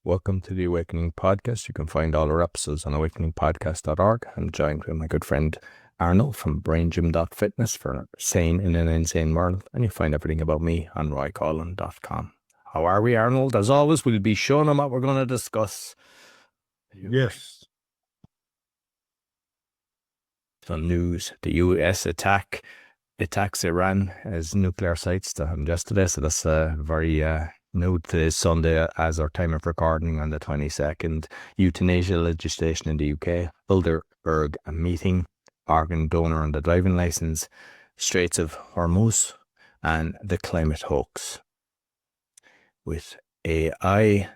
Welcome to the Awakening Podcast. You can find all our episodes on awakeningpodcast.org. I'm joined with my good friend Arnold from braingym.fitness for Sane in an Insane World. And you find everything about me on roycollin.com. How are we, Arnold? As always, we'll be showing them what we're going to discuss. Yes. Some news. The US attacks Iran as nuclear sites yesterday. So that's very new to Sunday as our time of recording on the 22nd. Euthanasia legislation in the UK. Bilberg a meeting. Organ donor on the driving licence. Straits of Hormuz. And the climate hoax. With AI,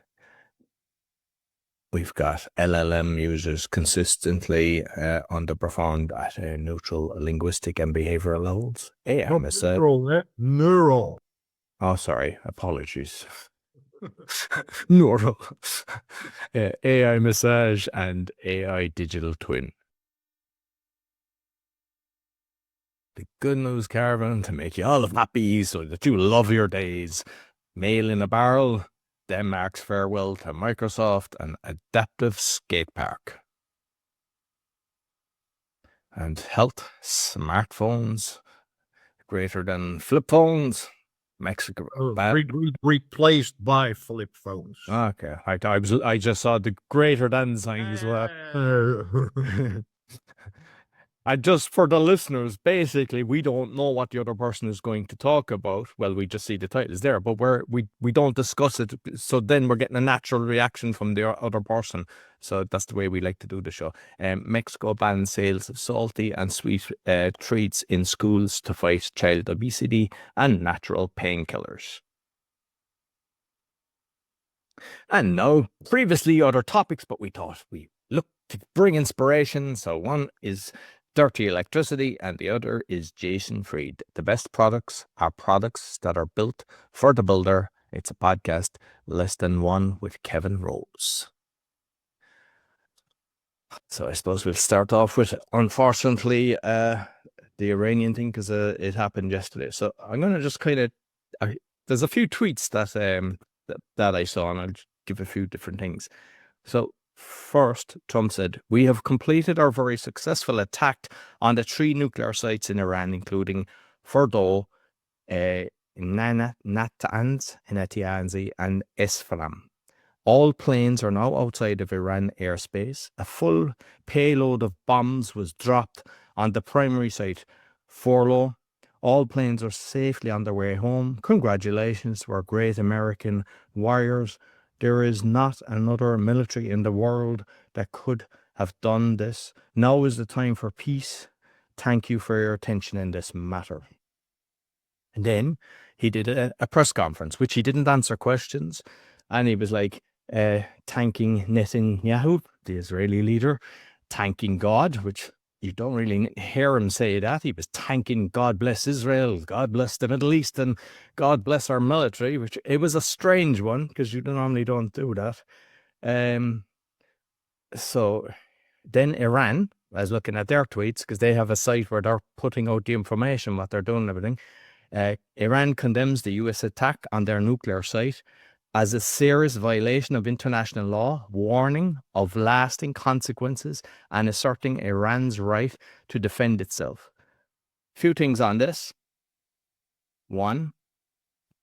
we've got LLM users consistently underperformed at neutral linguistic and behavioral levels. AI Neural. Oh, sorry. Apologies. Neural. AI massage and AI digital twin. The good news caravan to make you all happy so that you love your days. Mail in a barrel. Denmark's farewell to Microsoft and adaptive skate park. And health, smartphones, greater than flip phones. Mexico replaced by flip phones. Okay, I just saw the greater than sign as well. And just for the listeners, basically, we don't know what the other person is going to talk about. Well, we just see the titles there, but we don't discuss it. So then we're getting a natural reaction from the other person. So that's the way we like to do the show. Mexico bans sales of salty and sweet treats in schools to fight child obesity and natural painkillers. And now, previously other topics, but we thought we look to bring inspiration. So one is dirty electricity, and the other is Jason Fried. The best products are products that are built for the builder. It's a podcast, Less Than One with Kevin Rose. So I suppose we'll start off with, unfortunately, the Iranian thing, because it happened yesterday. So I'm going to just kind of, there's a few tweets that I saw, and I'll give a few different things. So first, Trump said, "We have completed our very successful attack on the 3 nuclear sites in Iran, including Fordow, Natanz, and Isfahan. All planes are now outside of Iran airspace. A full payload of bombs was dropped on the primary site, Fordow. All planes are safely on their way home. Congratulations to our great American warriors. There is not another military in the world that could have done this. Now is the time for peace. Thank you for your attention in this matter." And then he did a press conference, which he didn't answer questions. And he was like, thanking Netanyahu, the Israeli leader, thanking God, which you don't really hear him say that. He was thanking God bless Israel, God bless the Middle East, and God bless our military, which it was a strange one because you normally don't do that. So then Iran, I was looking at their tweets because they have a site where they're putting out the information, what they're doing and everything. Iran condemns the US attack on their nuclear site as a serious violation of international law, warning of lasting consequences, and asserting Iran's right to defend itself. Few things on this. One,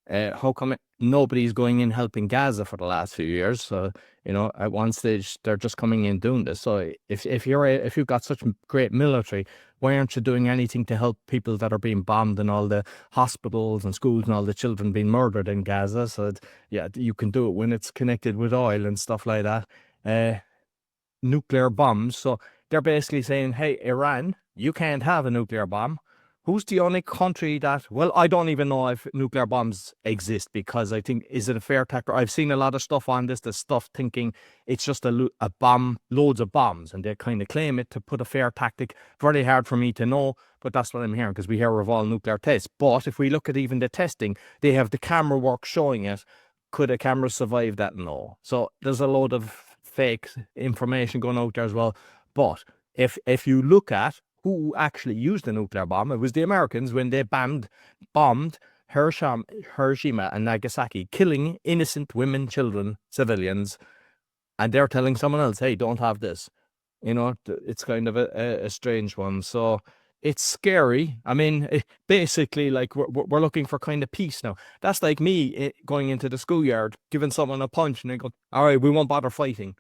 how come nobody's going in helping Gaza for the last few years? So, at one stage they're just coming in doing this. So if you've got such great military, why aren't you doing anything to help people that are being bombed and all the hospitals and schools and all the children being murdered in Gaza? So you can do it when it's connected with oil and stuff like that. Nuclear bombs. So they're basically saying, hey, Iran, you can't have a nuclear bomb. Who's the only country that, well, I don't even know if nuclear bombs exist, because I think, is it a fair tactic? I've seen a lot of stuff on this, the stuff thinking it's just a bomb, loads of bombs, and they kind of claim it to put a fair tactic. Very hard for me to know, but that's what I'm hearing, because we hear of all nuclear tests. But if we look at even the testing, they have the camera work showing it. Could a camera survive that? No. So there's a load of fake information going out there as well. But if you look at who actually used the nuclear bomb, it was the Americans when they bombed Hiroshima and Nagasaki, killing innocent women, children, civilians, and they're telling someone else, hey, don't have this. It's kind of a strange one. So it's scary. I mean, basically, like we're looking for kind of peace now. That's like me going into the schoolyard, giving someone a punch, and they go, all right, we won't bother fighting.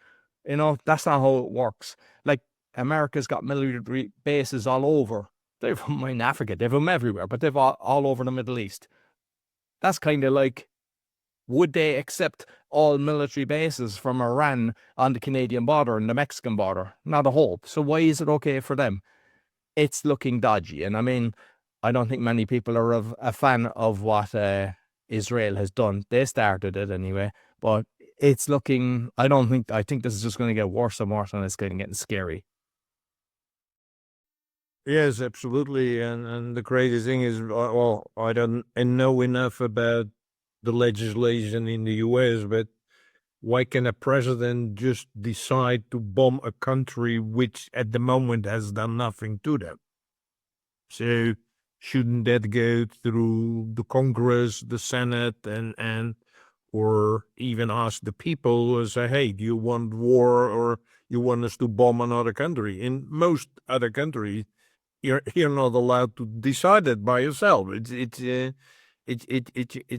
That's not how it works. Like, America's got military bases all over. They've them in Africa, they've them everywhere, but they've all over the Middle East. That's kind of like, would they accept all military bases from Iran on the Canadian border and the Mexican border? Not a hope. So why is it okay for them? It's looking dodgy. And I mean, I don't think many people are a fan of what Israel has done. They started it anyway, but it's looking, I think this is just going to get worse and worse, and it's getting scary. Yes, absolutely. And the crazy thing is, well, I don't know enough about the legislation in the US, but why can a president just decide to bomb a country which at the moment has done nothing to them? So shouldn't that go through the Congress, the Senate, and or even ask the people and say, hey, do you want war or you want us to bomb another country? In most other countries, you're not allowed to decide it by yourself. It's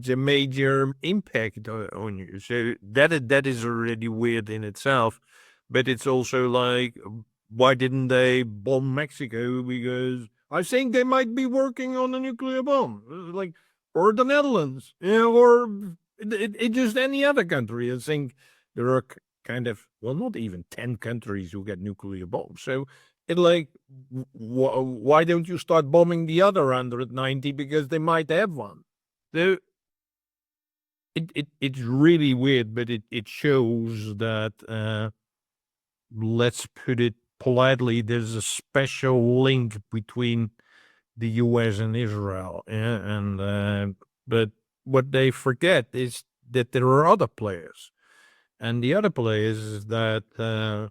a major impact on you. So that is already weird in itself. But it's also like, why didn't they bomb Mexico? Because I think they might be working on a nuclear bomb, like, or the Netherlands, or just any other country. I think there are kind of, well, not even 10 countries who get nuclear bombs. So it like, why don't you start bombing the other 190 because they might have one? So it's really weird, but it shows that, let's put it politely, there's a special link between the US and Israel. Yeah? But what they forget is that there are other players. And the other players is that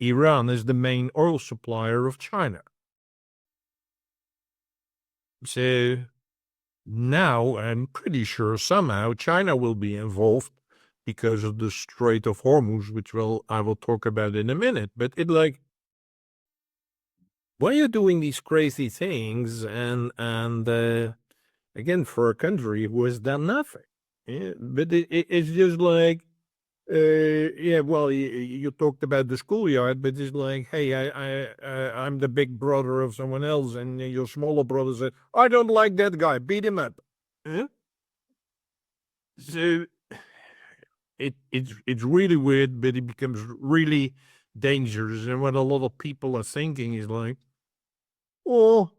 Iran is the main oil supplier of China. So now I'm pretty sure somehow China will be involved because of the Strait of Hormuz, which I will talk about in a minute. But it like, why are you doing these crazy things? And again, for a country who has done nothing. Yeah, but it's just like, yeah, well, you talked about the schoolyard, but it's like, hey, I'm the big brother of someone else, and your smaller brother said, I don't like that guy, beat him up. Huh? So it's really weird, but it becomes really dangerous. And what a lot of people are thinking is like, oh,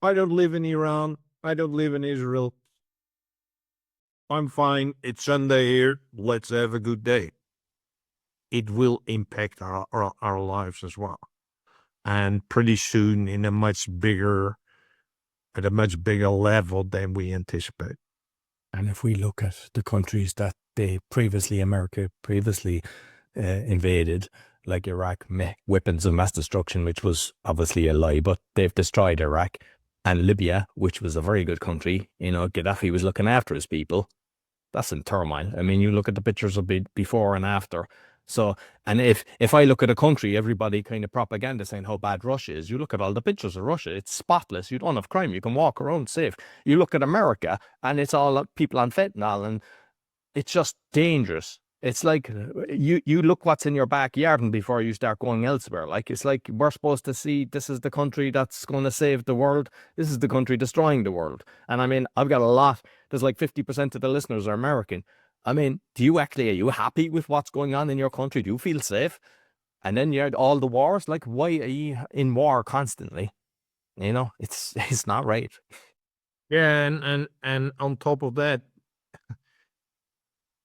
I don't live in Iran, I don't live in Israel. I'm fine. It's Sunday here. Let's have a good day. It will impact our lives as well. And pretty soon at a much bigger level than we anticipate. And if we look at the countries that America previously invaded, like Iraq, weapons of mass destruction, which was obviously a lie, but they've destroyed Iraq, and Libya, which was a very good country. Gaddafi was looking after his people. That's in turmoil. I mean, you look at the pictures of before and after. So, and if I look at a country, everybody kind of propaganda saying how bad Russia is. You look at all the pictures of Russia, it's spotless. You don't have crime. You can walk around safe. You look at America, and it's all people on fentanyl, and it's just dangerous. It's like you look what's in your backyard before you start going elsewhere. Like, it's like we're supposed to see this is the country that's going to save the world. This is the country destroying the world. And I mean, I've got a lot. There's like 50% of the listeners are American. I mean, are you happy with what's going on in your country? Do you feel safe? And then you had all the wars. Like, why are you in war constantly? It's not right. Yeah, and on top of that,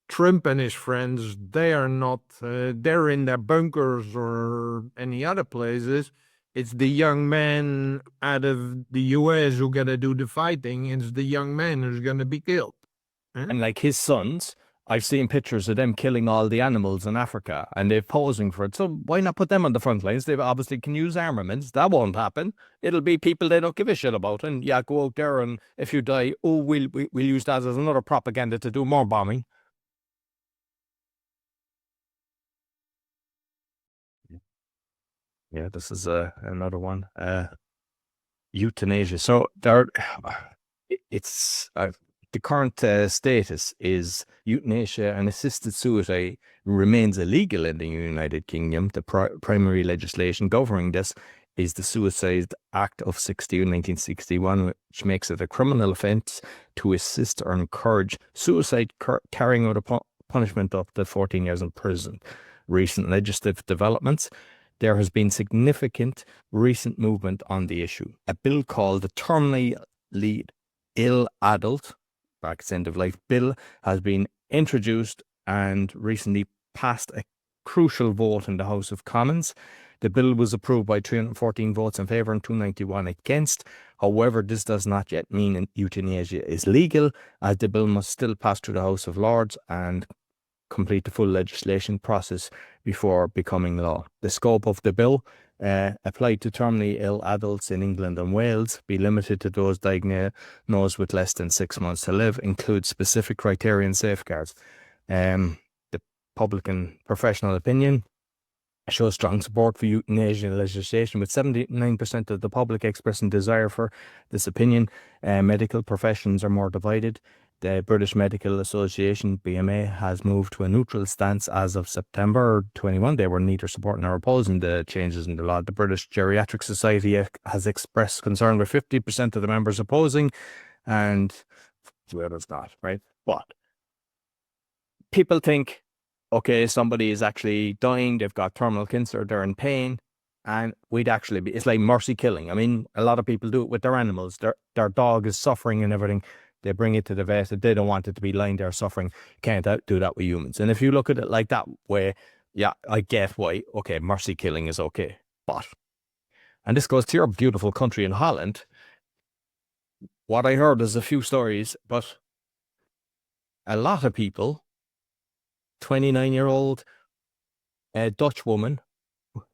Trump and his friends, they are not, they're in their bunkers or any other places. It's the young men out of the US who got to do the fighting. It's the young man who's going to be killed. Huh? And like his sons I've seen pictures of them killing all the animals in Africa and they're posing for it. So why not put them on the front lines? They obviously can use armaments. That won't happen. It'll be people they don't give a shit about. And yeah, go out there and if you die, oh, we'll use that as another propaganda to do more bombing. Yeah, this is another one. Euthanasia. So there, it's the current status is euthanasia and assisted suicide remains illegal in the United Kingdom. The primary legislation governing this is the Suicide Act of 1961, which makes it a criminal offence to assist or encourage suicide, carrying out a punishment up to 14 years in prison. Recent legislative developments. There has been significant recent movement on the issue. A bill called the Terminally Ill Adult (End of Life) Bill has been introduced and recently passed a crucial vote in the House of Commons. The bill was approved by 314 votes in favour and 291 against. However, this does not yet mean euthanasia is legal, as the bill must still pass through the House of Lords and complete the full legislation process before becoming law. The scope of the bill applied to terminally ill adults in England and Wales, be limited to those diagnosed with less than 6 months to live, include specific criteria and safeguards. The public and professional opinion shows strong support for euthanasia legislation, with 79% of the public expressing desire for this opinion. Medical professions are more divided. The British Medical Association, BMA, has moved to a neutral stance as of September 21. They were neither supporting nor opposing the changes in the law. The British Geriatric Society has expressed concern, with 50% of the members opposing and the others not, right? But people think, okay, somebody is actually dying, they've got terminal cancer, they're in pain, and we'd actually be, it's like mercy killing. I mean, a lot of people do it with their animals. Their dog is suffering and everything. They bring it to the vet. They don't want it to be lying there suffering. Can't do that with humans. And if you look at it like that way, yeah, I get why, okay, mercy killing is okay. But, and this goes to your beautiful country in Holland, what I heard is a few stories, but a lot of people, 29-year-old Dutch woman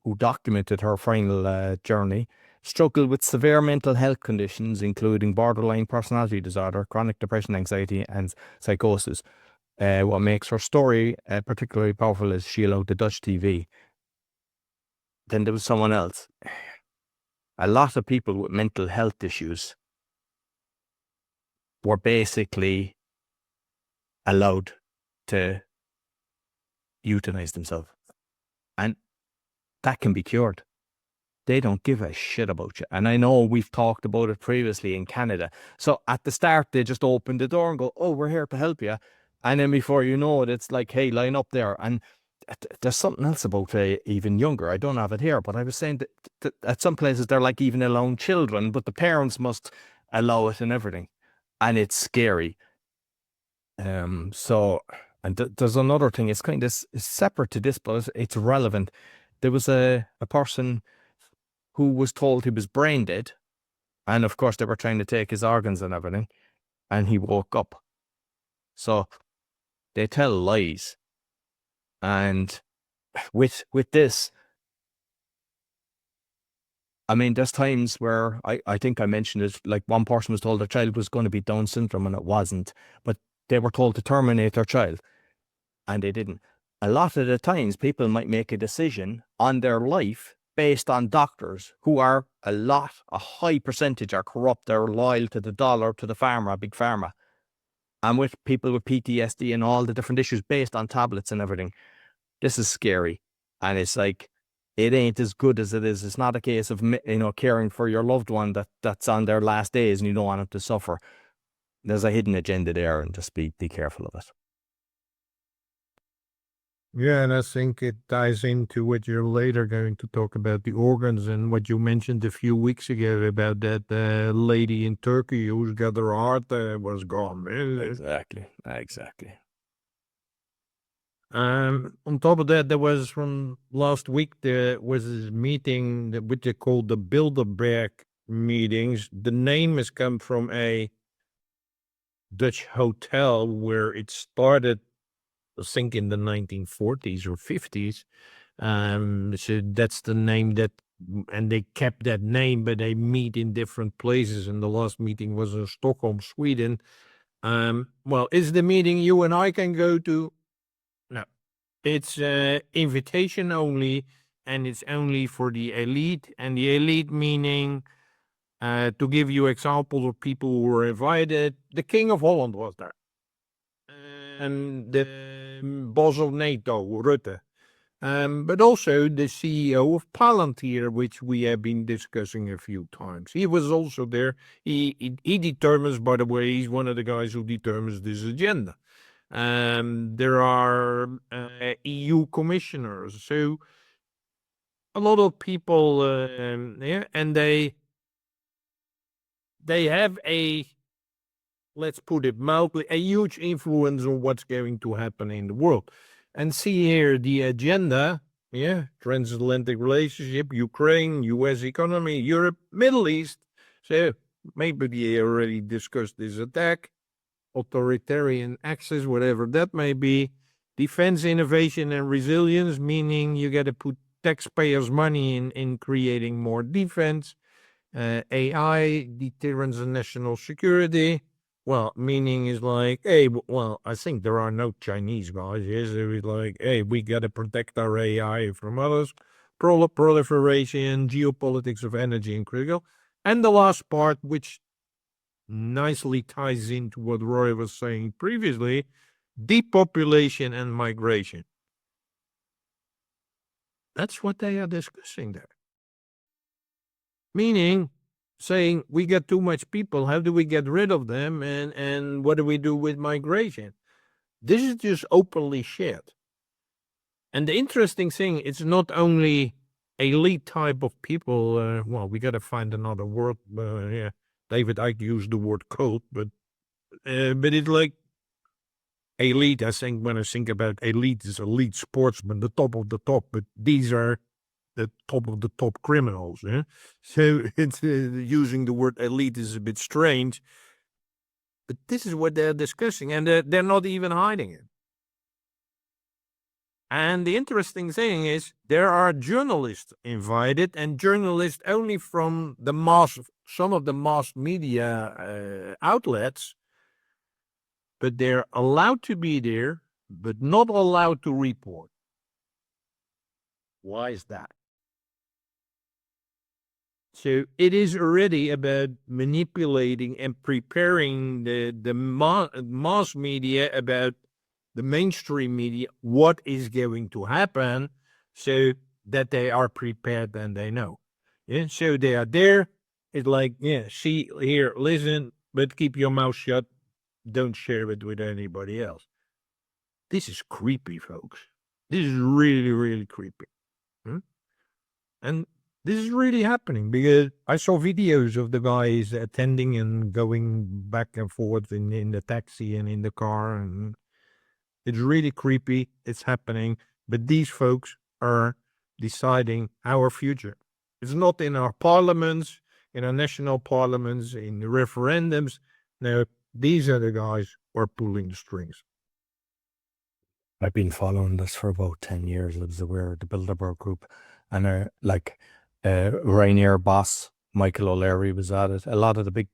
who documented her final journey, struggled with severe mental health conditions, including borderline personality disorder, chronic depression, anxiety, and psychosis. What makes her story particularly powerful is she allowed the Dutch TV. Then there was someone else. A lot of people with mental health issues were basically allowed to euthanize themselves. And that can be cured. They don't give a shit about you. And I know we've talked about it previously in Canada. So at the start, they just open the door and go, oh, we're here to help you. And then before you know it, it's like, hey, line up there. And there's something else about even younger. I don't have it here, but I was saying that at some places, they're like even allowing children, but the parents must allow it and everything. And it's scary. So, and there's another thing. It's kind of separate to this, but it's relevant. There was a person who was told he was brain dead. And of course, they were trying to take his organs and everything. And he woke up. So they tell lies. And with this, I mean, there's times where I think I mentioned it, like one person was told their child was going to be Down syndrome and it wasn't. But they were told to terminate their child. And they didn't. A lot of the times, people might make a decision on their life based on doctors who are a high percentage are corrupt. They're loyal to the dollar, to the pharma, big pharma. And with people with PTSD and all the different issues based on tablets and everything, this is scary. And it's like, it ain't as good as it is. It's not a case of, caring for your loved one that's on their last days and you don't want them to suffer. There's a hidden agenda there, and just be careful of it. Yeah, and I think it ties into what you're later going to talk about, the organs, and what you mentioned a few weeks ago about that lady in Turkey who's got her heart was gone. Exactly. On top of that, there was from last week, there was this meeting that which they called the Bilderberg meetings. The name has come from a Dutch hotel where it started I think in the 1940s or 50s. So that's the name that, and they kept that name, but they meet in different places. And the last meeting was in Stockholm, Sweden. Well, is the meeting you and I can go to? No, it's invitation only, and it's only for the elite. And the elite meaning, to give you examples of people who were invited, the King of Holland was there, and the boss of NATO, Rutte. But also the CEO of Palantir, which we have been discussing a few times. He was also there. He determines, by the way, he's one of the guys who determines this agenda. There are EU commissioners, so a lot of people, yeah, and they have a, let's put it mildly, a huge influence on what's going to happen in the world. And see here the agenda, yeah, transatlantic relationship, Ukraine, US economy, Europe, Middle East. So maybe they already discussed this attack, authoritarian access, whatever that may be, defense, innovation, and resilience, meaning you got to put taxpayers' money in creating more defense, AI, deterrence and national security. Well, meaning is like, hey, well, I think there are no Chinese guys here. So it's like, hey, we got to protect our AI from others. Proliferation, geopolitics of energy and critical. And the last part, which nicely ties into what Roy was saying previously, depopulation and migration. That's what they are discussing there. Meaning, saying we got too much people, how do we get rid of them, and what do we do with migration? This is just openly shared. And the interesting thing, it's not only elite type of people. Well, we got to find another word. Yeah, David Icke used the word cult, but it's like elite. I think when I think about elite, is elite sportsmen, the top of the top. But these are the top of the top criminals. Yeah? So it's using the word elite is a bit strange, but this is what they're discussing, and they're not even hiding it. And the interesting thing is there are journalists invited, and journalists only from the some of the mass media outlets, but they're allowed to be there, but not allowed to report. Why is that? So it is already about manipulating and preparing the mass media about the mainstream media, what is going to happen, so that they are prepared and they know. Yeah, so they are there. It's like, yeah, see here, listen, but keep your mouth shut. Don't share it with anybody else. This is creepy, folks. This is really, really creepy. Hmm? And this is really happening because I saw videos of the guys attending and going back and forth in the taxi and in the car. And it's really creepy. It's happening. But these folks are deciding our future. It's not in our parliaments, in our national parliaments, in the referendums. No, these are the guys who are pulling the strings. I've been following this for about 10 years. I was aware of the Bilderberg group, and Rainier boss Michael O'Leary was at it. A lot of the big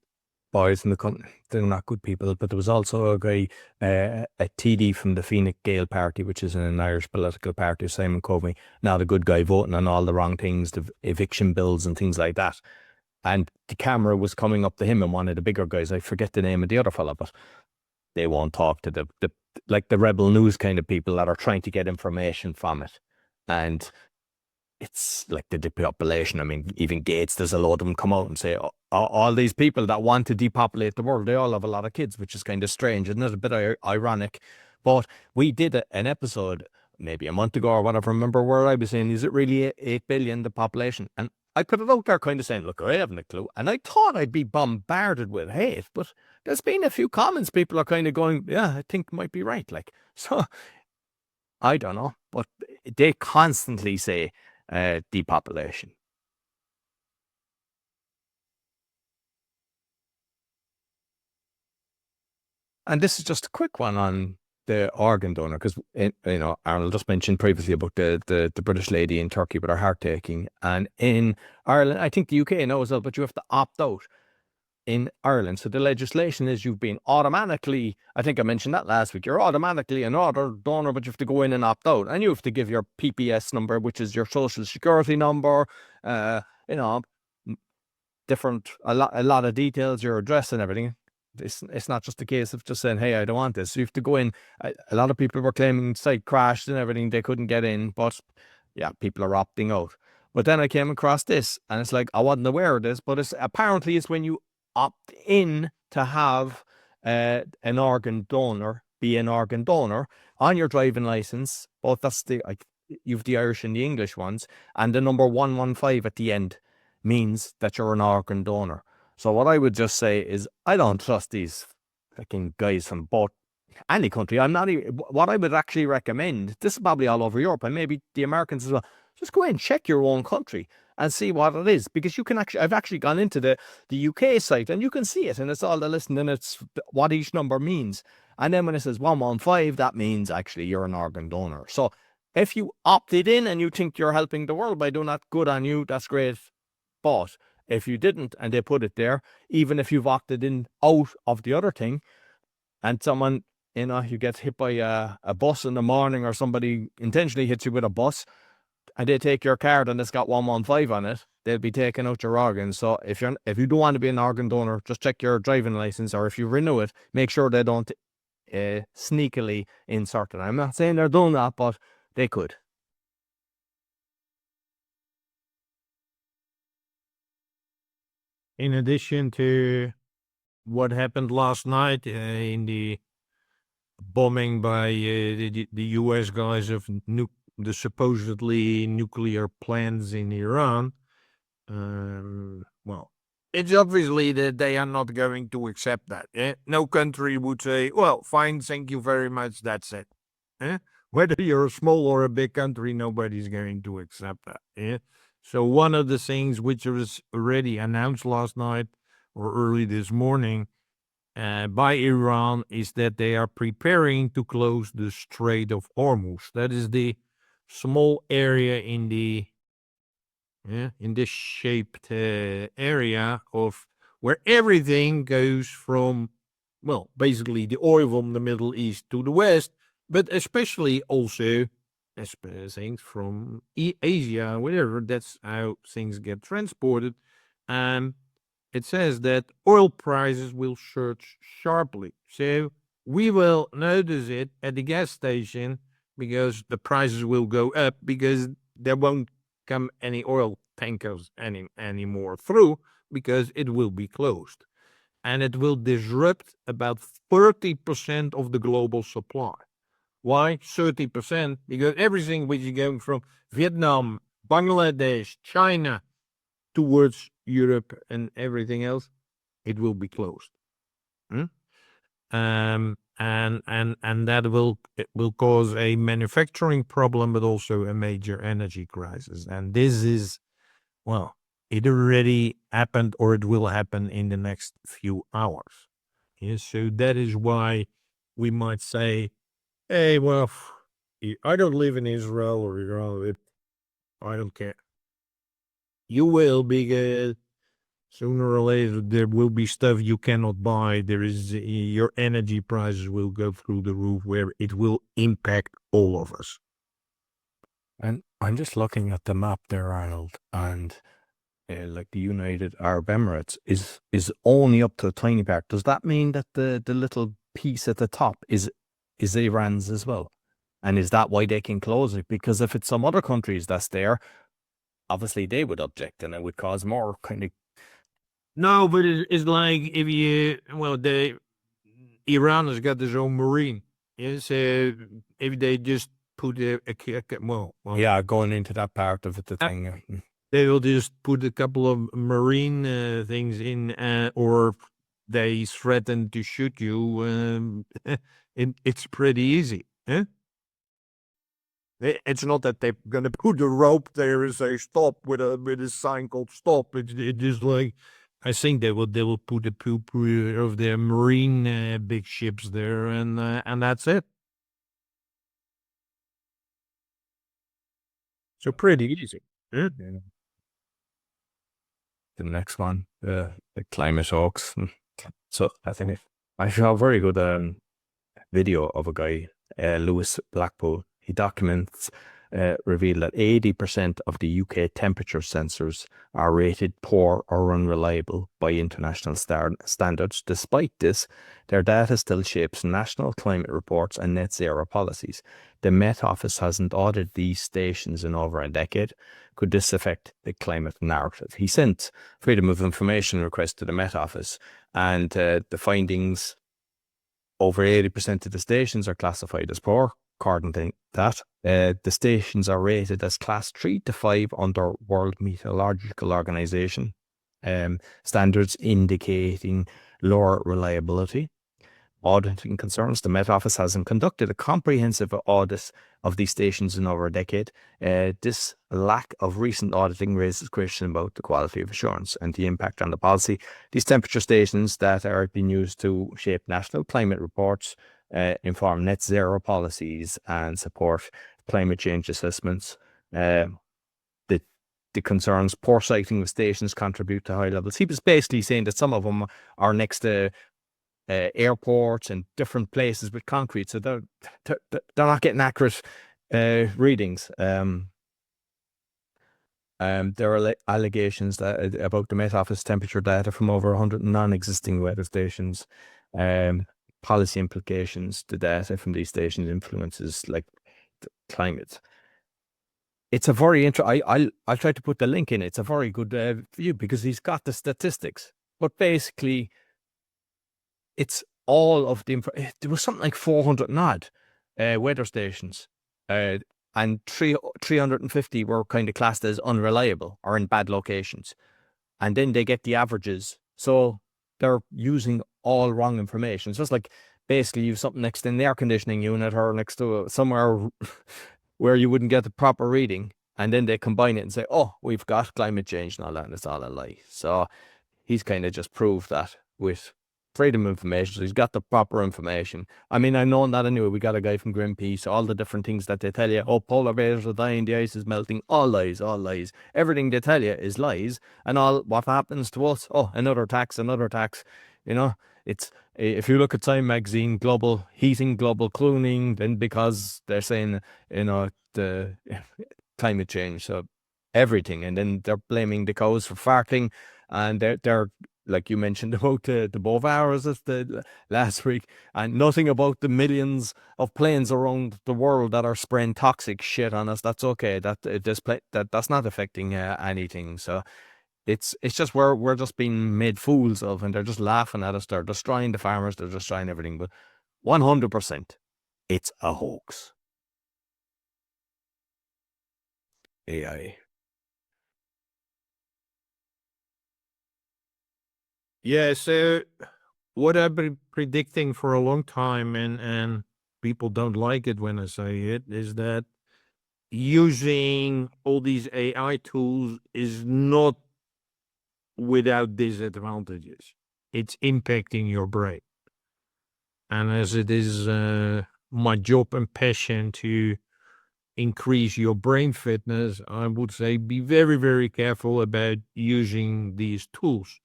boys in the country, they're not good people, but there was also a guy, a TD from the Fine Gael party, which is an Irish political party, Simon Coveney, not a good guy, voting on all the wrong things, the eviction bills and things like that. And the camera was coming up to him and one of the bigger guys, I forget the name of the other fella, but they won't talk to the like the rebel news kind of people that are trying to get information from it. And it's like the depopulation. I mean, even Gates, there's a lot of them come out and say, oh, all these people that want to depopulate the world, they all have a lot of kids, which is kind of strange. Isn't it a bit ironic? But we did an episode maybe a month ago or whatever, remember, where I was saying, is it really 8 billion, the population? And I put it out there kind of saying, look, I haven't a clue. And I thought I'd be bombarded with hate, but there's been a few comments. People are kind of going, yeah, I think might be right. Like, so I don't know, but they constantly say depopulation. And this is just a quick one on the organ donor, because Arnold just mentioned previously about the British lady in Turkey with her heart taking, and in Ireland, I think the UK now as well, but you have to opt out in Ireland. So the legislation is you've been automatically, I think I mentioned that last week, you're automatically an organ donor, but you have to go in and opt out, and you have to give your PPS number, which is your social security number, you know, a lot of details, your address and everything. It's not just a case of just saying, hey, I don't want this. So you have to go in. A lot of people were claiming site crashed and everything, they couldn't get in, but yeah, people are opting out. But then I came across this, and it's like, I wasn't aware of this, but apparently it's when you opt in to have an organ donor, be an organ donor on your driving license. Both you've the Irish and the English ones, and the number 115 at the end means that you're an organ donor. So what I would just say is, I don't trust these fucking guys from both any country. What I would actually recommend, this is probably all over Europe and maybe the Americans as well, just go and check your own country and see what it is, because I've actually gone into the UK site and you can see it, and it's all the list, and it's what each number means. And then when it says 115, that means actually you're an organ donor. So if you opted in and you think you're helping the world by doing that, good on you, that's great. But if you didn't and they put it there, even if you've opted in out of the other thing, and someone, you get hit by a bus in the morning, or somebody intentionally hits you with a bus, and they take your card and it's got 115 on it, they'll be taking out your organs. So if you don't want to be an organ donor, just check your driving license, or if you renew it, make sure they don't sneakily insert it. I'm not saying they're doing that, but they could. In addition to what happened last night in the bombing by the US guys of the supposedly nuclear plants in Iran, well, it's obviously that they are not going to accept that. No country would say, well, fine, thank you very much, that's it. Whether you're a small or a big country, nobody's going to accept that. So one of the things which was already announced last night or early this morning by Iran is that they are preparing to close the Strait of Hormuz. That is the small area in this shaped area of where everything goes from, well, basically the oil from the Middle East to the West, but especially also things from Asia, whatever. That's how things get transported. And it says that oil prices will surge sharply. So we will notice it at the gas station, because the prices will go up, because there won't come any oil tankers anymore through, because it will be closed. And it will disrupt about 30% of the global supply. Why 30%? Because everything which is going from Vietnam, Bangladesh, China towards Europe and everything else, it will be closed. And that it will cause a manufacturing problem, but also a major energy crisis. And this is, well, it already happened, or it will happen in the next few hours. So that is why we might say, hey, well, I don't live in Israel or Iran. I don't care. You will, because sooner or later there will be stuff you cannot buy. Your energy prices will go through the roof, where it will impact all of us. And I'm just looking at the map there, Arnold, and like the United Arab Emirates is only up to a tiny part. Does that mean that the little piece at the top is Iran's as well? And is that why they can close it? Because if it's some other countries that's there, obviously they would object, and it would cause more kind of. No, but it's like Iran has got their own marine. Yes, if they just put Yeah, going into that part of it, the thing. They will just put a couple of marine things in, or they threaten to shoot you. It's pretty easy. It's not that they're gonna put a rope there and say stop with a sign called stop. It's just like, I think they will put a poop of their marine big ships there, and that's it. So pretty easy. Yeah. The next one, the climate hoax. So I think I saw a very good video of a guy, Lewis Blackpool. He documents revealed that 80% of the UK temperature sensors are rated poor or unreliable by international standards. Despite this, their data still shapes national climate reports and net zero policies. The Met Office hasn't audited these stations in over a decade. Could this affect the climate narrative? He sent Freedom of Information request to the Met Office, and the findings: over 80% of the stations are classified as poor. According to that, the stations are rated as class 3 to 5 under World Meteorological Organization standards, indicating lower reliability. Auditing concerns: the Met Office hasn't conducted a comprehensive audit of these stations in over a decade. This lack of recent auditing raises questions about the quality of assurance and the impact on the policy. These temperature stations that are being used to shape national climate reports, inform net zero policies, and support climate change assessments. The concerns: poor siting of stations contribute to high levels. He was basically saying that some of them are next to airports and different places with concrete, so they're not getting accurate readings. There are allegations that about the Met Office temperature data from over 100 non-existing weather stations. Policy implications: the data from these stations influences like the climate. It's a very I'll try to put the link in. It's a very good view because he's got the statistics, but basically it's all of the there was something like 400 and odd weather stations, and 350 were kind of classed as unreliable or in bad locations, and then they get the averages, so they're using all wrong information. It's just like basically you have something next to an air conditioning unit or next to somewhere where you wouldn't get the proper reading, and then they combine it and say, oh, we've got climate change and all that, and it's all a lie. So he's kind of just proved that with freedom of information. So he's got the proper information. I mean, I know that anyway. We got a guy from Greenpeace, all the different things that they tell you. Oh, polar bears are dying, the ice is melting. All lies, all lies. Everything they tell you is lies. And all what happens to us? Oh, another tax, another tax. You know, it's if you look at Time magazine, global heating, global cooling, then because they're saying, you know, the climate change, so everything, and then they're blaming the cows for farting, and they're like you mentioned about the Bovars the last week, and nothing about the millions of planes around the world that are spraying toxic shit on us. That's okay. That's not affecting anything. So it's just we're just being made fools of, and they're just laughing at us. They're destroying the farmers. They're destroying everything. But 100%, it's a hoax. AI. Yeah, so what I've been predicting for a long time, and people don't like it when I say it, is that using all these AI tools is not without disadvantages. It's impacting your brain. And as it is my job and passion to increase your brain fitness, I would say be very, very careful about using these tools.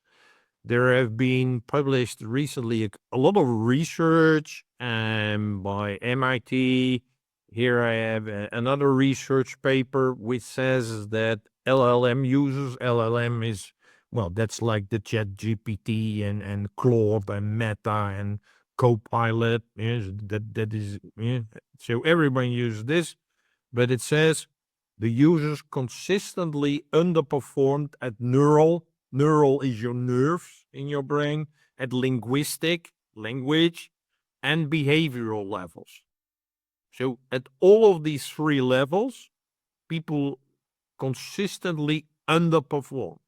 There have been published recently a lot of research by MIT. Here I have another research paper which says that LLM users, LLM is, well, that's like the Chat GPT and Claude and Meta and Copilot. Yes, that is, yeah. So everyone uses this, but it says the users consistently underperformed at neural is your nerves in your brain, at linguistic, language, and behavioral levels. So at all of these three levels, people consistently underperformed.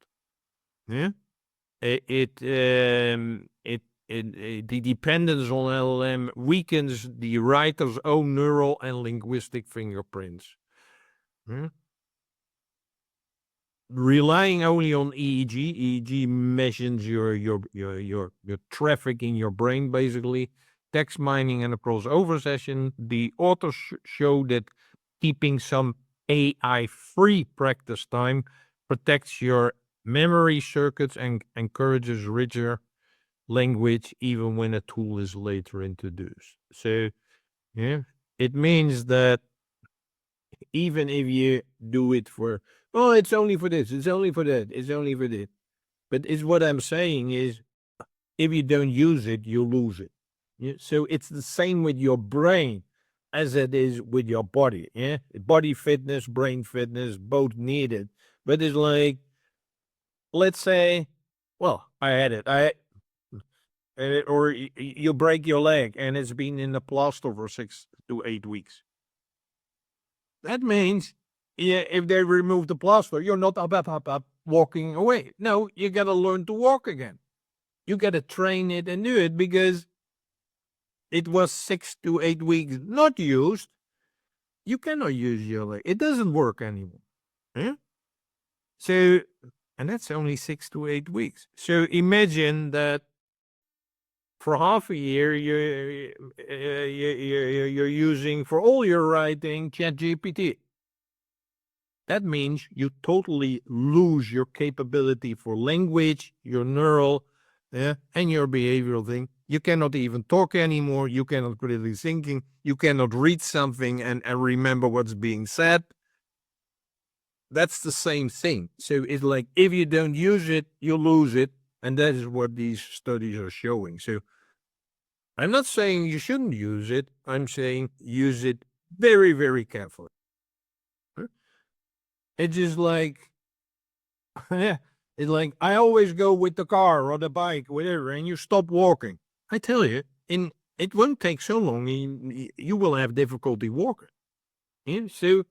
Yeah. The dependence on LLM weakens the writer's own neural and linguistic fingerprints. Yeah. Relying only on EEG measures your traffic in your brain, basically. Text mining and a crossover session. The authors show that keeping some AI-free practice time protects your memory circuits and encourages richer language even when a tool is later introduced. So, yeah, it means that even if you do it for, oh, it's only for this, it's only for that, it's only for this. But it's what I'm saying is, if you don't use it, you lose it. Yeah? So it's the same with your brain as it is with your body. Yeah, body fitness, brain fitness, both needed. But it's like, let's say, well, I had it. Or you break your leg and it's been in the plaster for 6 to 8 weeks. That means, yeah, if they remove the plaster, you're not up walking away. No, you got to learn to walk again. You got to train it and do it because it was 6 to 8 weeks not used. You cannot use your leg. It doesn't work anymore. Yeah? So, and that's only 6 to 8 weeks. So imagine that for half a year, you're using for all your writing ChatGPT. That means you totally lose your capability for language, your neural, and your behavioral thing. You cannot even talk anymore. You cannot really thinking. You cannot read something and remember what's being said. That's the same thing. So it's like if you don't use it, you lose it. And that is what these studies are showing. So I'm not saying you shouldn't use it. I'm saying use it very, very carefully. It's just like, yeah, it's like I always go with the car or the bike, whatever, and you stop walking. I tell you, it won't take so long. You will have difficulty walking. Yeah, so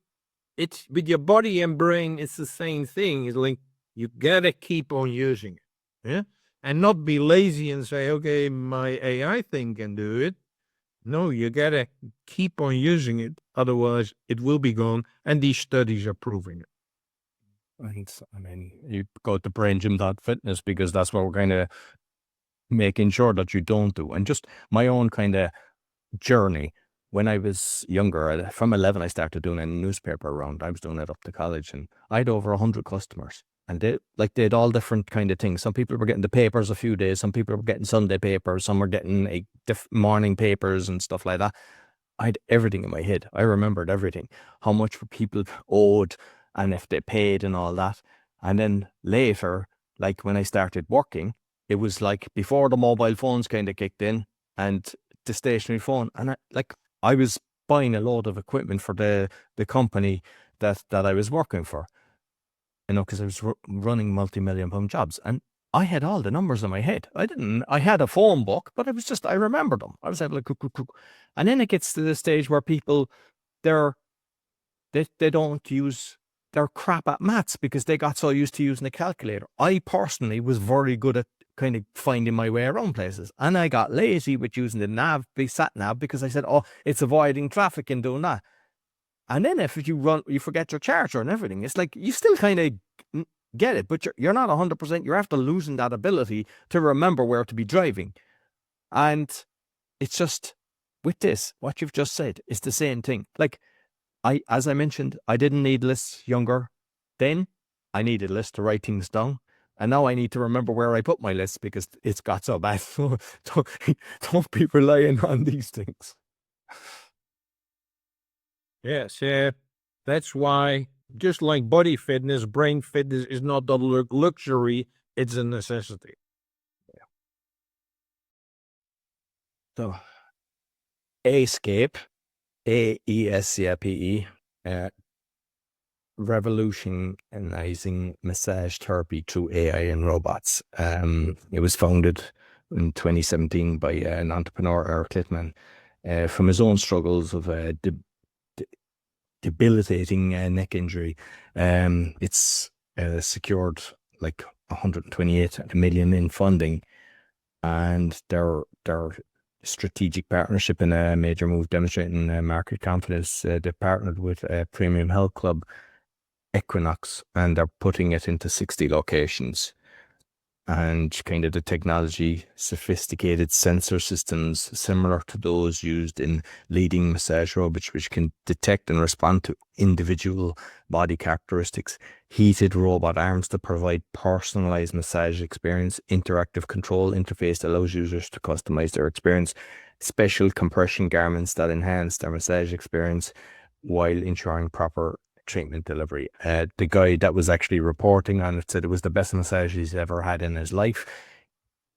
it's with your body and brain. It's the same thing. It's like you gotta keep on using it, yeah, and not be lazy and say, okay, my AI thing can do it. No, you gotta keep on using it. Otherwise, it will be gone. And these studies are proving it. I mean, you go to braingym.fitness because that's what we're kind of making sure that you don't do. And just my own kind of journey. When I was younger, from 11, I started doing a newspaper round. I was doing it up to college, and I had over 100 customers. And they had all different kind of things. Some people were getting the papers a few days. Some people were getting Sunday papers. Some were getting morning papers and stuff like that. I had everything in my head. I remembered everything, how much people owed and if they paid and all that. And then later, like when I started working, it was like before the mobile phones kind of kicked in and the stationary phone. And I was buying a load of equipment for the company that I was working for, because I was running multi-million pound jobs. And I had all the numbers in my head. I had a phone book, but I remembered them. I was able to cook. And then it gets to the stage where people, they don't use, they're crap at maths because they got so used to using a calculator. I personally was very good at kind of finding my way around places. And I got lazy with using the sat nav, because I said, oh, it's avoiding traffic and doing that. And then if you forget your charger and everything, it's like you still kind of get it, but you're not 100%. You're after losing that ability to remember where to be driving. And it's just with this, what you've just said is the same thing. Like as I mentioned, I didn't need lists younger. Then I needed lists to write things down. And now I need to remember where I put my list because it's got so bad. So don't be relying on these things. Yes, that's why, just like body fitness, brain fitness is not a luxury, it's a necessity. Yeah. So, ASCAPE, AESCAPE, revolutionizing massage therapy through AI and robots. It was founded in 2017 by an entrepreneur, Eric Littman, from his own struggles of debilitating neck injury. It's secured like 128 million in funding, and their strategic partnership in a major move demonstrating market confidence. They partnered with a premium health club, Equinox, and they're putting it into 60 locations. and kind of the technology, sophisticated sensor systems similar to those used in leading massage robots, which can detect and respond to individual body characteristics, heated robot arms that provide personalized massage experience, interactive control interface that allows users to customize their experience, special compression garments that enhance their massage experience while ensuring proper treatment delivery. The guy that was actually reporting on it said it was the best massage he's ever had in his life.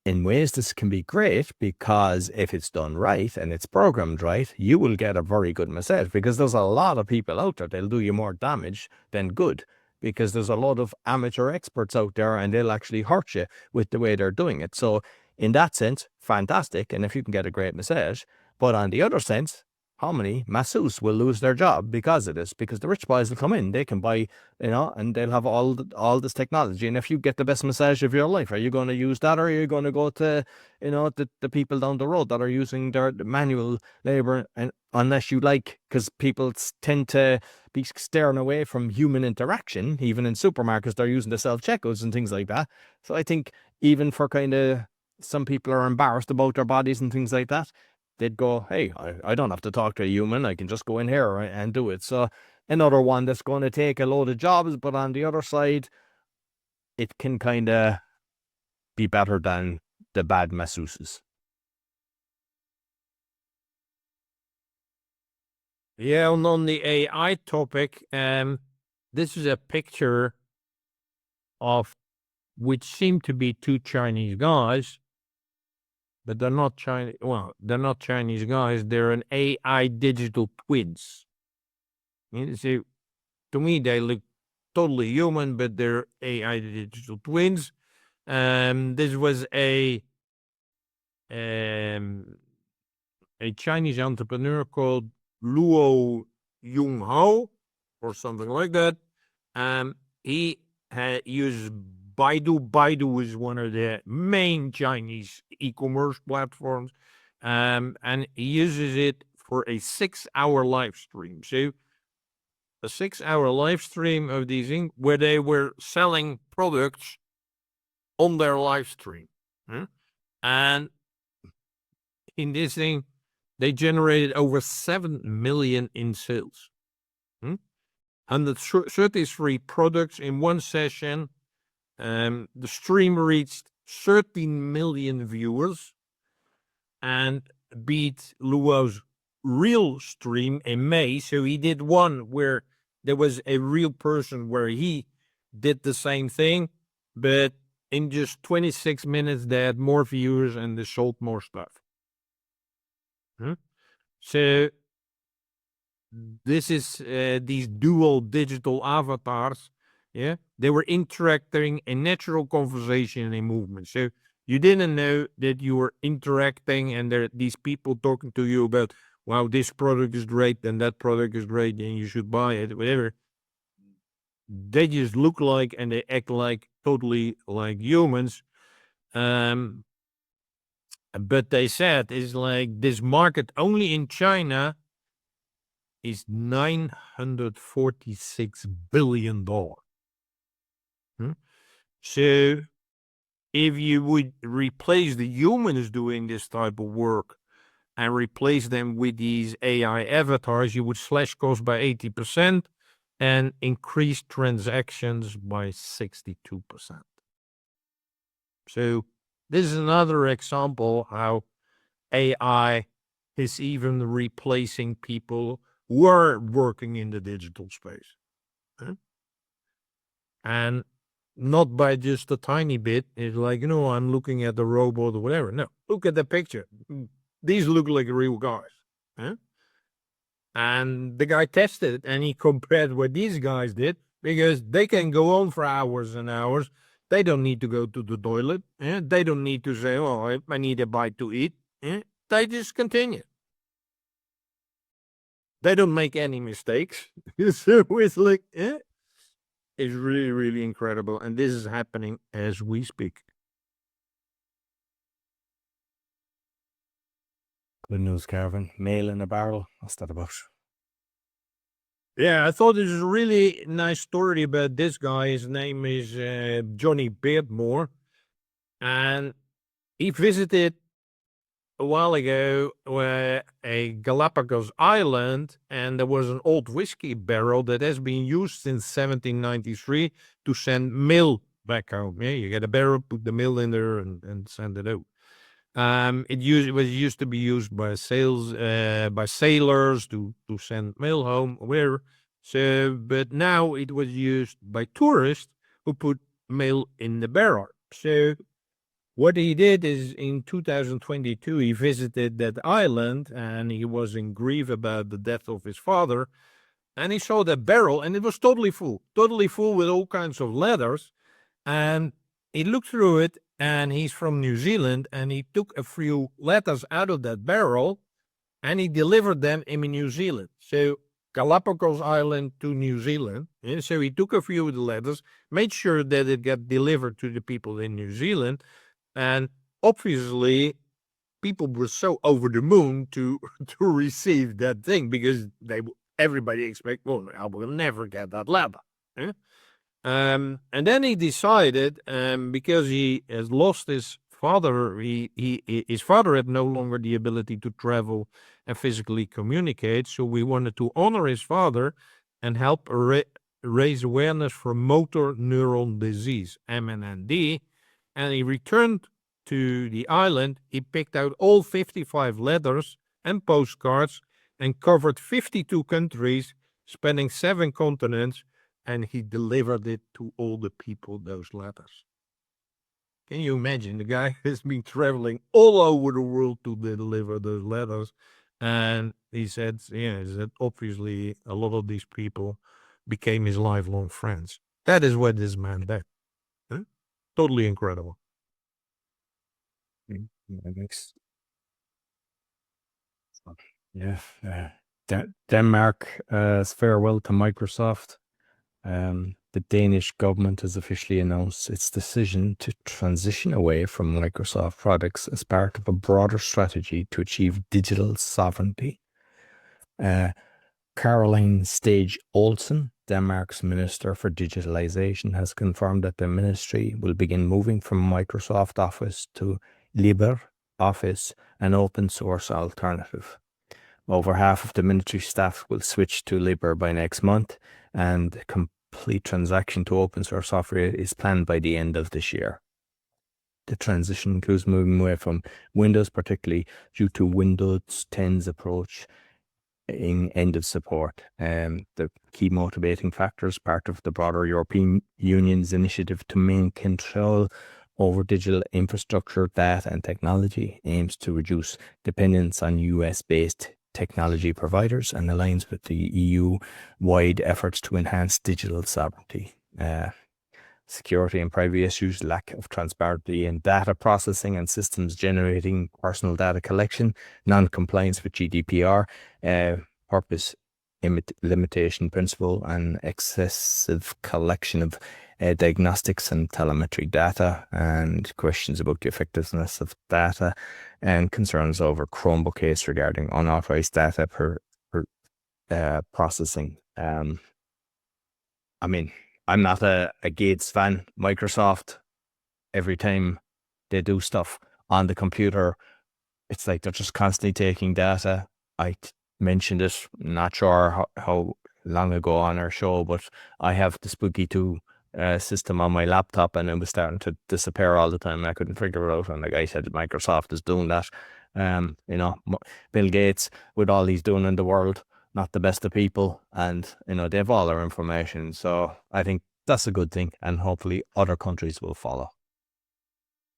In ways, this can be great because if it's done right and it's programmed right, you will get a very good massage, because there's a lot of people out there, they'll do you more damage than good, because there's a lot of amateur experts out there and they'll actually hurt you with the way they're doing it. So in that sense, fantastic. And if you can get a great massage, but on the other sense, how many masseuses will lose their job because of this? Because the rich boys will come in, they can buy, and they'll have all this technology. And if you get the best massage of your life, are you going to use that, or are you going to go to, the people down the road that are using their manual labor? And unless you because people tend to be staring away from human interaction, even in supermarkets, they're using the self-checkouts and things like that. So I think even for kind of some people are embarrassed about their bodies and things like that, they'd go, hey, I don't have to talk to a human. I can just go in here and do it. So another one that's going to take a load of jobs, but on the other side, it can kind of be better than the bad masseuses. Yeah, on the AI topic, this is a picture of which seem to be two Chinese guys, but they're not Chinese. Well, they're not Chinese guys. They're an AI digital twins. You see, to me, they look totally human, but they're AI digital twins. This was um, a Chinese entrepreneur called Luo Yunghao or something like that. He used Baidu. Baidu is one of the main Chinese e-commerce platforms, and he uses it for a 6-hour live stream. So a 6-hour live stream of these things where they were selling products on their live stream. And in this thing, they generated over 7 million in sales. 133 products in one session. The stream reached 13 million viewers and beat Luo's real stream in May. So he did one where there was a real person where he did the same thing, but in just 26 minutes, they had more viewers and they sold more stuff. So this is these dual digital avatars. Yeah, they were interacting in natural conversation and movement. So you didn't know that you were interacting and there are these people talking to you about, wow, this product is great and that product is great and you should buy it, whatever. They just look like and they act like totally like humans. But they said it's like this market only in China is $946 billion. So if you would replace the humans doing this type of work and replace them with these AI avatars, you would slash costs by 80% and increase transactions by 62%. So this is another example how AI is even replacing people who are working in the digital space. And not by just a tiny bit. It's like, I'm looking at the robot or whatever. No, look at the picture. These look like real guys. And the guy tested and he compared what these guys did, because they can go on for hours and hours. They don't need to go to the toilet. They don't need to say, oh, I need a bite to eat. They just continue. They don't make any mistakes. So it's like, it's really, really incredible. And this is happening as we speak. Good news, Carvin. Mail in a barrel. What's that about? Yeah, I thought this was a really nice story about this guy. His name is Johnny Beardmore. And he visited a while ago a Galapagos island, and there was an old whiskey barrel that has been used since 1793 to send mail back home. Yeah, you get a barrel, put the mail in there, and send it out. It was used to be used by sailors to send mail home. Where so, but now it was used by tourists who put mail in the barrel. So what he did is in 2022, he visited that island and he was in grief about the death of his father. And he saw that barrel and it was totally full with all kinds of letters. And he looked through it and he's from New Zealand and he took a few letters out of that barrel and he delivered them in New Zealand. So Galapagos Island to New Zealand. And so he took a few of the letters, made sure that it got delivered to the people in New Zealand. And obviously, people were so over the moon to to receive that thing because everybody expect, well, I will never get that letter. Eh? And then he decided, because he has lost his father, his father had no longer the ability to travel and physically communicate. So we wanted to honor his father and help raise awareness for motor neuron disease, MND. And he returned to the island. He picked out all 55 letters and postcards and covered 52 countries, spanning 7 continents, and he delivered it to all the people, those letters. Can you imagine? The guy has been traveling all over the world to deliver those letters. And he said, yeah, that obviously a lot of these people became his lifelong friends. That is what this man did. Huh? Totally incredible. That makes yeah. Denmark farewell to Microsoft. The Danish government has officially announced its decision to transition away from Microsoft products as part of a broader strategy to achieve digital sovereignty. Caroline Stage Olsen, Denmark's Minister for Digitalization, has confirmed that the ministry will begin moving from Microsoft Office to Liber Office, an open source alternative. Over half of the military staff will switch to Liber by next month, and the complete transaction to open source software is planned by the end of this year. The transition includes moving away from Windows, particularly due to Windows 10's approach in end of support. The key motivating factors, part of the broader European Union's initiative to maintain control over digital infrastructure, data and technology, aims to reduce dependence on US-based technology providers and aligns with the EU-wide efforts to enhance digital sovereignty. Security and privacy issues, lack of transparency in data processing and systems generating personal data collection, non-compliance with GDPR, purpose limitation principle, and excessive collection of diagnostics and telemetry data, and questions about the effectiveness of data, and concerns over Chromebook case regarding unauthorized data processing. I mean, I'm not a Gates fan. Microsoft, every time they do stuff on the computer, it's like they're just constantly taking data. I mentioned it, not sure how long ago on our show, but I have the Spooky 2 system on my laptop and it was starting to disappear all the time. I couldn't figure it out. And the guy said Microsoft is doing that. Bill Gates, with all he's doing in the world, not the best of people, and they have all our information. So I think that's a good thing, and hopefully other countries will follow.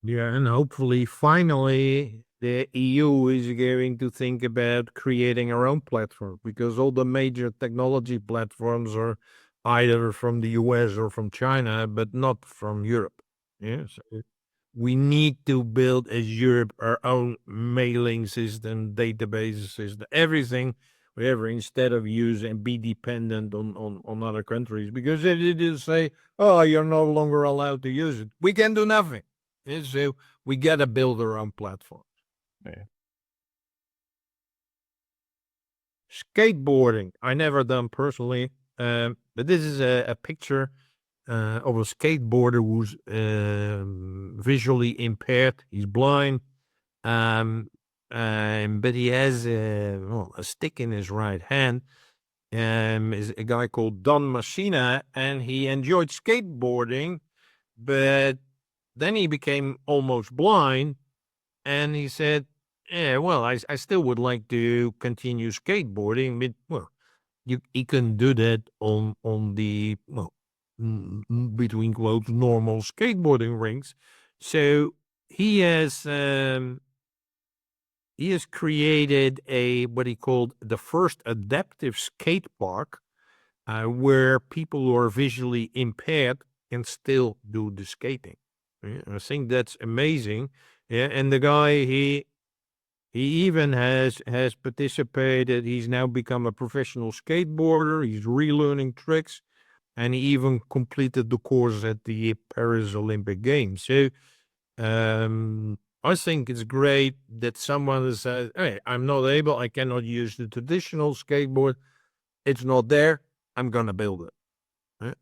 Yeah, and hopefully, finally, the EU is going to think about creating our own platform because all the major technology platforms are either from the US or from China, but not from Europe. Yes, we need to build as Europe our own mailing system, database system, everything, whatever, instead of use and be dependent on other countries. Because if they just say, "Oh, you're no longer allowed to use it," we can do nothing. And so we got to build our own platform. Yeah. Skateboarding, I never done personally, but this is a picture of a skateboarder who's visually impaired. He's blind, but he has a stick in his right hand. Is a guy called Don Messina, and he enjoyed skateboarding, but then he became almost blind, and he said, "Yeah, well, I still would like to continue skateboarding, but well, you can do that on the between quotes normal skateboarding rinks." So he has created a what he called the first adaptive skate park, where people who are visually impaired can still do the skating. Yeah, I think that's amazing. Yeah, and the guy he even has participated. He's now become a professional skateboarder. He's relearning tricks, and he even completed the course at the Paris Olympic Games. So I think it's great that someone says, "Hey, I'm not able. I cannot use the traditional skateboard. It's not there. I'm gonna build it.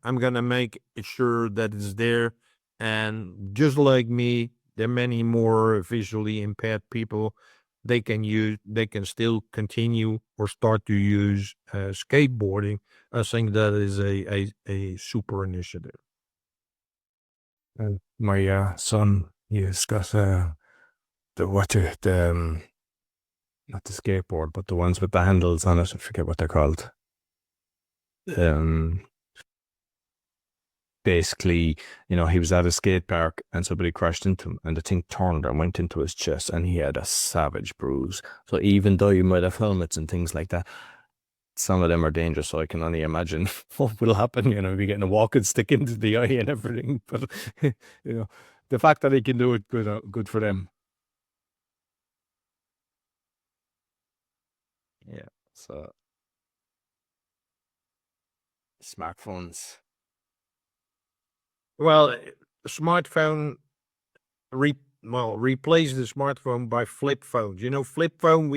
I'm gonna make sure that it's there." And just like me, there are many more visually impaired people. They can still continue or start to use skateboarding. I think that is a super initiative. And my son, he's got not the skateboard, but the ones with the handles on it. I forget what they're called. Basically, he was at a skate park and somebody crashed into him, and the thing turned and went into his chest, and he had a savage bruise. So even though you might have helmets and things like that, some of them are dangerous. So I can only imagine what will happen. Be getting a walking stick into the eye and everything. But the fact that he can do it, good for them. Yeah. So smartphones. Well, smartphone replace the smartphone by flip phones. Flip phone.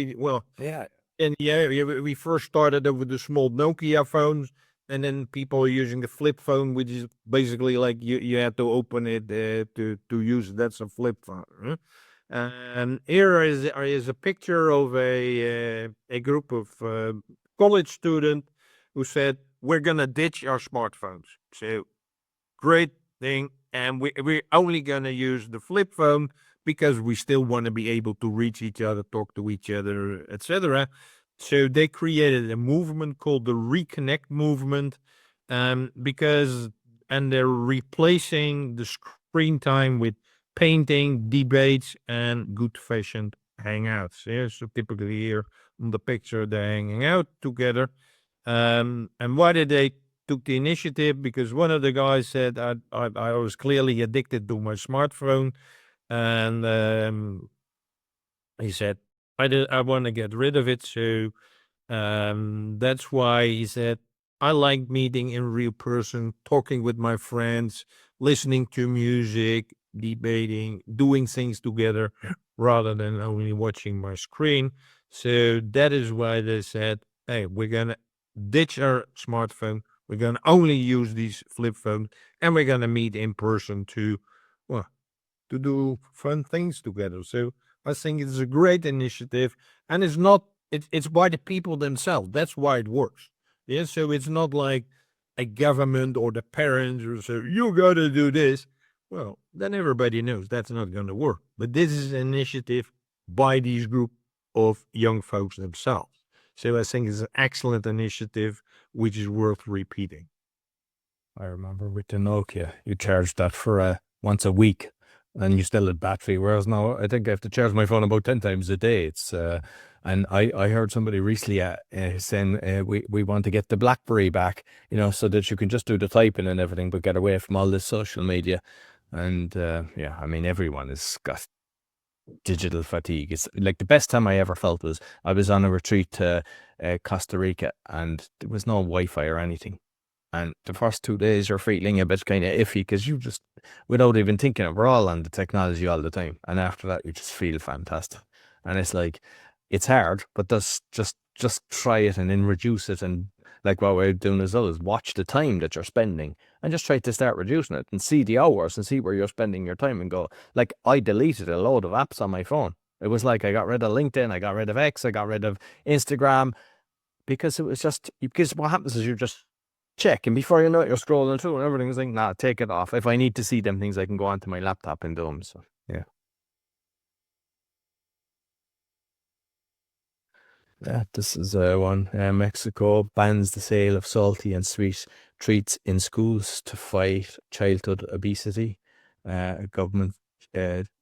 Yeah. And we first started with the small Nokia phones, and then people are using the flip phone, which is basically like you have to open it to use it. That's a flip phone. Huh? And here is a picture of a group of college students who said, "We're gonna ditch our smartphones." So great thing, and we're only gonna use the flip phone because we still want to be able to reach each other, talk to each other, etc. So they created a movement called the Reconnect movement, and they're replacing the screen time with painting, debates, and good-fashioned hangouts. Yeah, so typically here on the picture, they're hanging out together. And why did they took the initiative? Because one of the guys said, I was clearly addicted to my smartphone, and he said, I want to get rid of it. So that's why he said, I like meeting in real person, talking with my friends, listening to music, debating, doing things together rather than only watching my screen. So that is why they said, hey, we're going to ditch our smartphone. We're going to only use these flip phones, and we're going to meet in person to do fun things together. So I think it's a great initiative, and it's by the people themselves. That's why it works. Yeah, so it's not like a government or the parents who say you got to do this. Well, then everybody knows that's not going to work. But this is an initiative by these group of young folks themselves. So I think it's an excellent initiative, which is worth repeating. I remember with the Nokia, you charged that for once a week, and you still had battery. Whereas now, I think I have to charge my phone about 10 times a day. It's and I heard somebody recently saying we want to get the BlackBerry back, so that you can just do the typing and everything, but get away from all this social media. And yeah, I mean, everyone has got digital fatigue. It's like the best time I ever felt was I was on a retreat to Costa Rica, and there was no Wi-Fi or anything. And the first 2 days you're feeling a bit kind of iffy because you just, without even thinking it, we're all on the technology all the time. And after that, you just feel fantastic. And it's like, it's hard, but just try it and then reduce it and like what we're doing as well is watch the time that you're spending and just try to start reducing it and see the hours and see where you're spending your time and go, like, I deleted a load of apps on my phone. It was like I got rid of LinkedIn, I got rid of X, I got rid of Instagram, because it was just, because what happens is you just check, and before you know it, you're scrolling through and everything's like, nah, take it off. If I need to see them things, I can go onto my laptop and do them. So, yeah. Yeah, this is one. Mexico bans the sale of salty and sweet treats in schools to fight childhood obesity. A government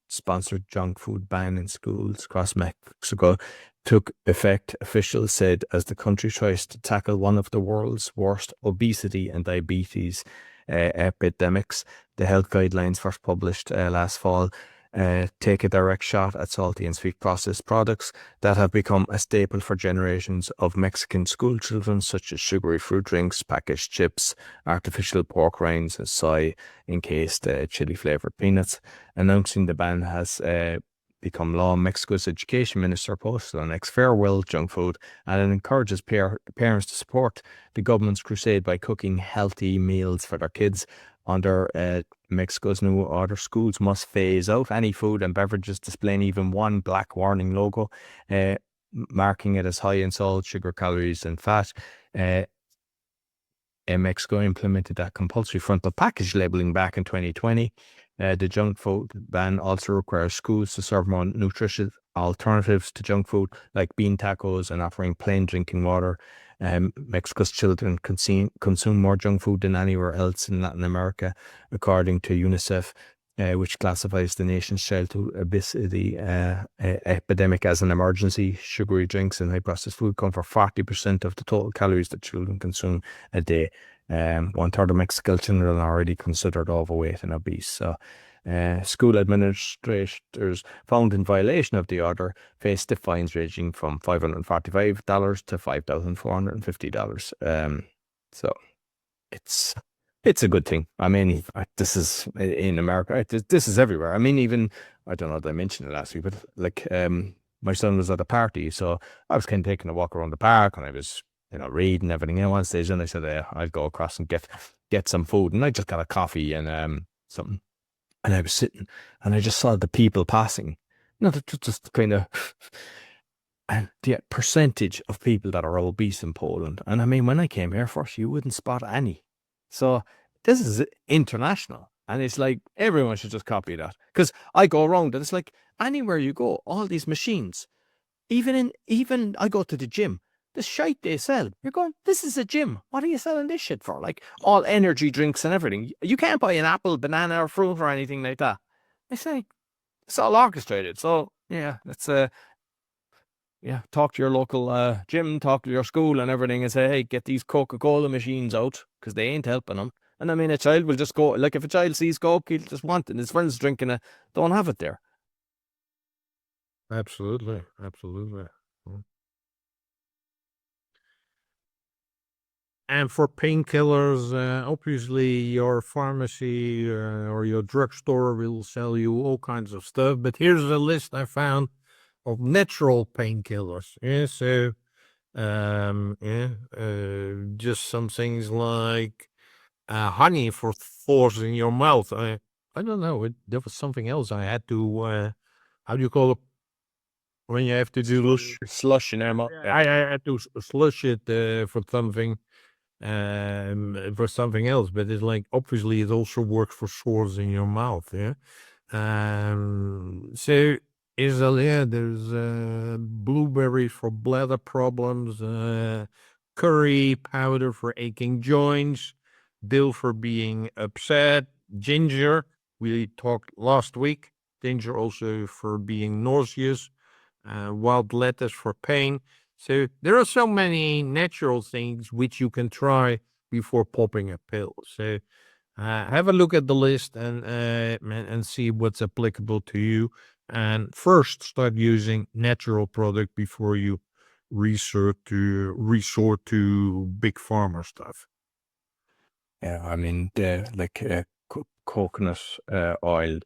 sponsored junk food ban in schools across Mexico took effect, officials said, as the country tries to tackle one of the world's worst obesity and diabetes epidemics. The health guidelines first published last fall take a direct shot at salty and sweet processed products that have become a staple for generations of Mexican school children, such as sugary fruit drinks, packaged chips, artificial pork rinds, and soy encased chili flavored peanuts. Announcing the ban has become law. Mexico's education minister posted on X, farewell junk food, and it encourages parents to support the government's crusade by cooking healthy meals for their kids. Under Mexico's new order, schools must phase out any food and beverages displaying even one black warning logo, marking it as high in salt, sugar, calories, and fat. Mexico implemented that compulsory frontal package labeling back in 2020. The junk food ban also requires schools to serve more nutritious alternatives to junk food, like bean tacos and offering plain drinking water. Mexico's children consume more junk food than anywhere else in Latin America, according to UNICEF, which classifies the nation's childhood obesity epidemic as an emergency. Sugary drinks and high processed food come for 40% of the total calories that children consume a day. 1/3 of Mexican children are already considered overweight and obese. So, school administrators found in violation of the order face stiff fines ranging from $545 to $5,450. So it's a good thing. I mean, this is in America. This is everywhere. I mean, even, I don't know, did I mentioned it last week, but like, my son was at a party, so I was kind of taking a walk around the park, and I was, reading everything. And one stage, and I said, I'd go across and get some food, and I just got a coffee and something, and I was sitting, and I just saw the people passing. Just kind of. And the percentage of people that are obese in Poland. And I mean, when I came here first, you wouldn't spot any. So this is international. And it's like, everyone should just copy that. Because I go around and it's like, anywhere you go, all these machines, even I go to the gym, the shite they sell, you're going, this is a gym. What are you selling this shit for? Like, all energy drinks and everything. You can't buy an apple, banana, or fruit or anything like that. It's like, it's all orchestrated. So, yeah, it's talk to your local gym, talk to your school and everything, and say, hey, get these Coca-Cola machines out, because they ain't helping them. And I mean, a child will just go, like, if a child sees Coke, he'll just want it, and his friends drinking it, don't have it there. Absolutely. Absolutely. And for painkillers, obviously your pharmacy or your drugstore will sell you all kinds of stuff. But here's a list I found of natural painkillers. Yeah, so just some things like honey for thorns in your mouth. I don't know. There was something else I had to. How do you call it when you have to do Slush in their mouth. I had to slush it for something else, but it's like, obviously it also works for sores in your mouth. Yeah. So there's blueberries for bladder problems, curry powder for aching joints, dill for being upset, ginger, we talked last week, ginger also for being nauseous, wild lettuce for pain. So there are so many natural things which you can try before popping a pill. So have a look at the list and see what's applicable to you. And first, start using natural product before you resort to big pharma stuff. Yeah, I mean, coconut oil,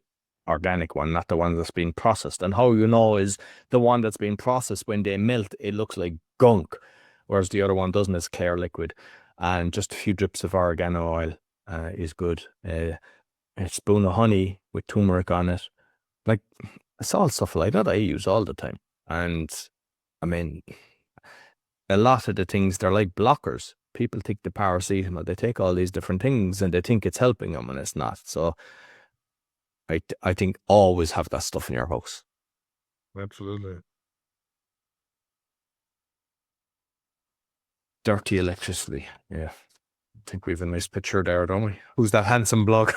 organic one, not the one that's been processed. And how you know is the one that's been processed, when they melt, it looks like gunk. whereas the other one doesn't. It's clear liquid, and just a few drips of oregano oil is good. A spoon of honey with turmeric on it. Like, it's all stuff like that I use all the time. And I mean, a lot of the things, they're like blockers. People take the paracetamol, they take all these different things and they think it's helping them, and it's not. So I think always have that stuff in your house. Absolutely. Dirty electricity. Yeah. I think we have a nice picture there, don't we? Who's that handsome bloke?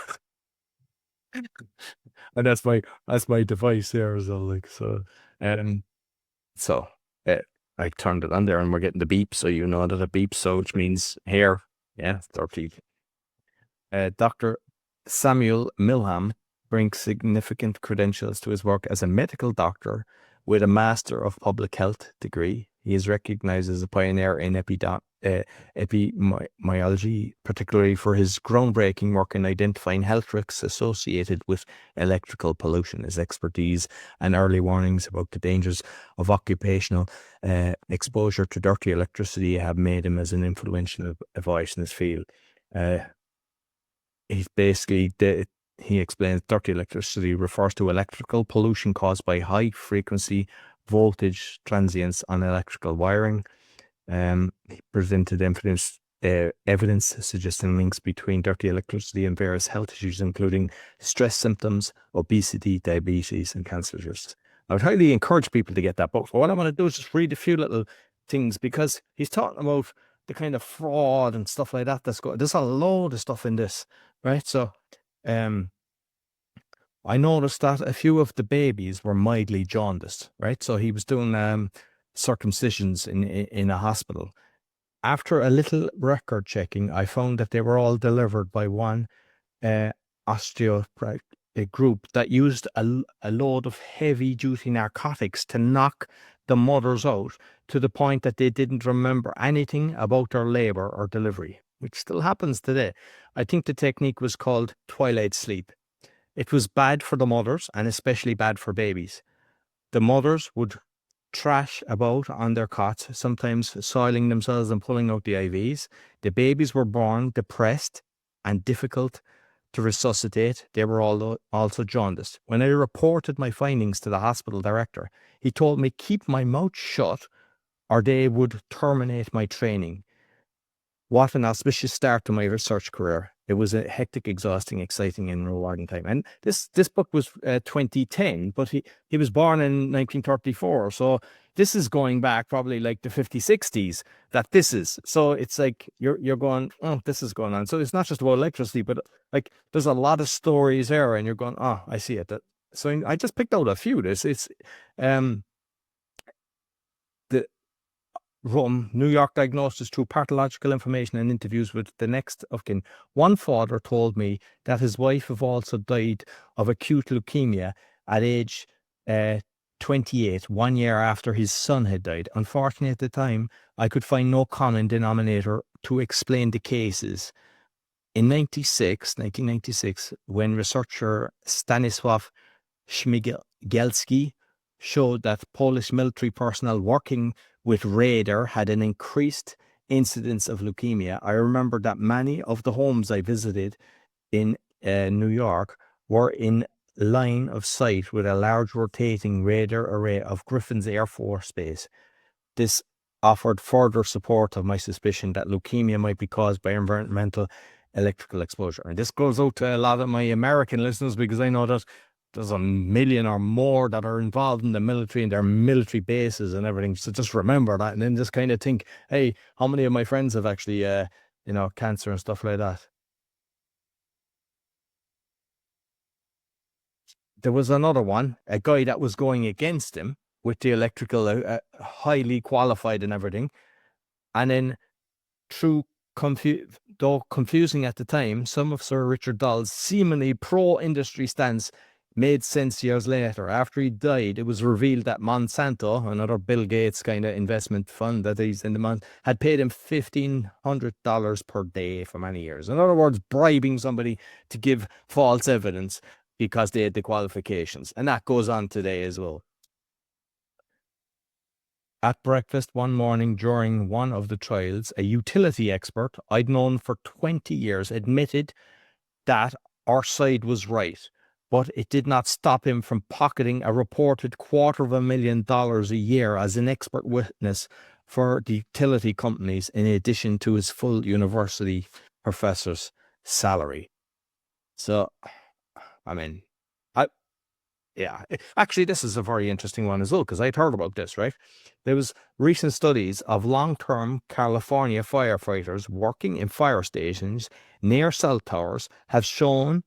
And that's my device there as well. Like, so, so uh, I turned it on there and we're getting the beep, so you know that it beeps, so which means here, yeah, dirty. Dr. Samuel Milham brings significant credentials to his work as a medical doctor with a Master of Public Health degree. He is recognized as a pioneer in epidemiology, particularly for his groundbreaking work in identifying health risks associated with electrical pollution. His expertise and early warnings about the dangers of occupational exposure to dirty electricity have made him as an influential voice in his field. He's basically, he explains dirty electricity refers to electrical pollution caused by high frequency voltage transients on electrical wiring. He presented evidence suggesting links between dirty electricity and various health issues, including stress symptoms, obesity, diabetes, and cancer risks. I would highly encourage people to get that book. So what I want to do is just read a few little things, because he's talking about the kind of fraud and stuff like that that's going. There's a load of stuff in this, right? So, I noticed that a few of the babies were mildly jaundiced, right? So he was doing circumcisions in a hospital. After a little record checking, I found that they were all delivered by one osteopath group that used a load of heavy-duty narcotics to knock the mothers out, to the point that they didn't remember anything about their labor or delivery, which still happens today. I think the technique was called twilight sleep. It was bad for the mothers and especially bad for babies. The mothers would trash about on their cots, sometimes soiling themselves and pulling out the IVs. The babies were born depressed and difficult to resuscitate. They were also jaundiced. When I reported my findings to the hospital director, he told me keep my mouth shut or they would terminate my training. What an auspicious start to my research career. It was a hectic, exhausting, exciting, and rewarding time. And this book was 2010, but he was born in 1934. So this is going back probably like the 50s, 60s that this is. So it's like you're going, oh, this is going on. So it's not just about electricity, but like there's a lot of stories there, and you're going, oh, I see it. So I just picked out a few. It's the from New York diagnosis through pathological information and interviews with the next of kin. One father told me that his wife have also died of acute leukemia at age 28, 1 year after his son had died. Unfortunately, at the time, I could find no common denominator to explain the cases. In 1996, when researcher Stanisław Śmigielski showed that Polish military personnel working with radar had an increased incidence of leukemia, I remember that many of the homes I visited in New York were in line of sight with a large rotating radar array of Griffin's Air Force Base. This offered further support of my suspicion that leukemia might be caused by environmental electrical exposure. And this goes out to a lot of my American listeners, because I know that there's a million or more that are involved in the military and their military bases and everything. So just remember that, and then just kind of think, hey, how many of my friends have actually, cancer and stuff like that? There was another one, a guy that was going against him with the electrical, highly qualified and everything. And then though confusing at the time, some of Sir Richard Doll's seemingly pro-industry stance made sense years later. After he died, it was revealed that Monsanto, another Bill Gates kind of investment fund that he's in the had paid him $1,500 per day for many years. In other words, bribing somebody to give false evidence because they had the qualifications. And that goes on today as well. At breakfast one morning during one of the trials, a utility expert I'd known for 20 years admitted that our side was right, but it did not stop him from pocketing a reported $250,000 a year as an expert witness for the utility companies, in addition to his full university professor's salary. So, I mean, yeah, actually, this is a very interesting one as well, because I'd heard about this, right? There was recent studies of long-term California firefighters working in fire stations near cell towers have shown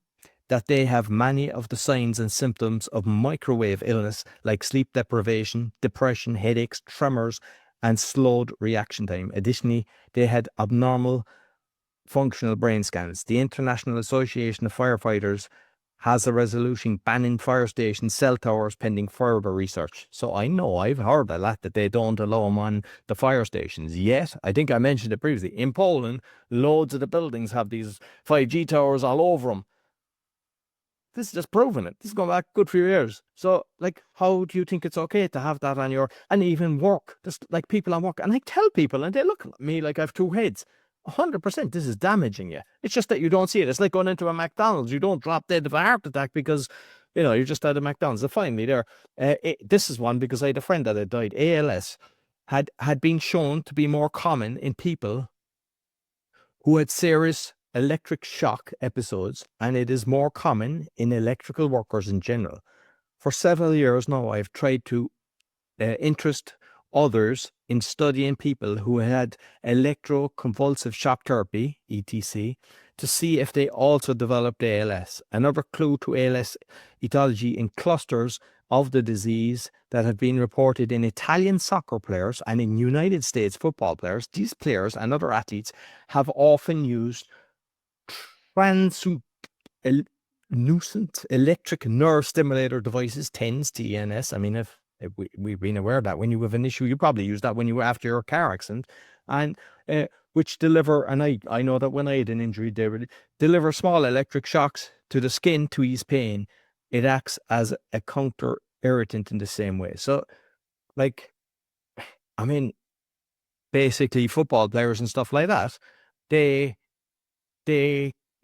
that they have many of the signs and symptoms of microwave illness, like sleep deprivation, depression, headaches, tremors, and slowed reaction time. Additionally, they had abnormal functional brain scans. The International Association of Firefighters has a resolution banning fire station cell towers pending further research. So I know I've heard a lot that they don't allow them on the fire stations. Yet, I think I mentioned it previously, in Poland, loads of the buildings have these 5G towers all over them. This is just proving it. This is going back good few years. So, like, how do you think it's okay to have that on your, and even work? Just like people on work, and I tell people, and they look at me like I have two heads. 100%, this is damaging you. It's just that you don't see it. It's like going into a McDonald's. You don't drop dead of a heart attack because, you're just at a McDonald's. And finally, there, this is one because I had a friend that had died. ALS had been shown to be more common in people who had serious electric shock episodes, and it is more common in electrical workers in general. For several years now, I've tried to interest others in studying people who had electroconvulsive shock therapy, ETC, to see if they also developed ALS. Another clue to ALS etiology in clusters of the disease that have been reported in Italian soccer players and in United States football players. These players and other athletes have often used transnucent electric nerve stimulator devices, TENS, TENS. I mean, if we've been aware of that, when you have an issue, you probably use that when you were after your car accident, and which deliver, and I know that when I had an injury, they would deliver small electric shocks to the skin to ease pain. It acts as a counter irritant in the same way. So, like, I mean, basically football players and stuff like that, they're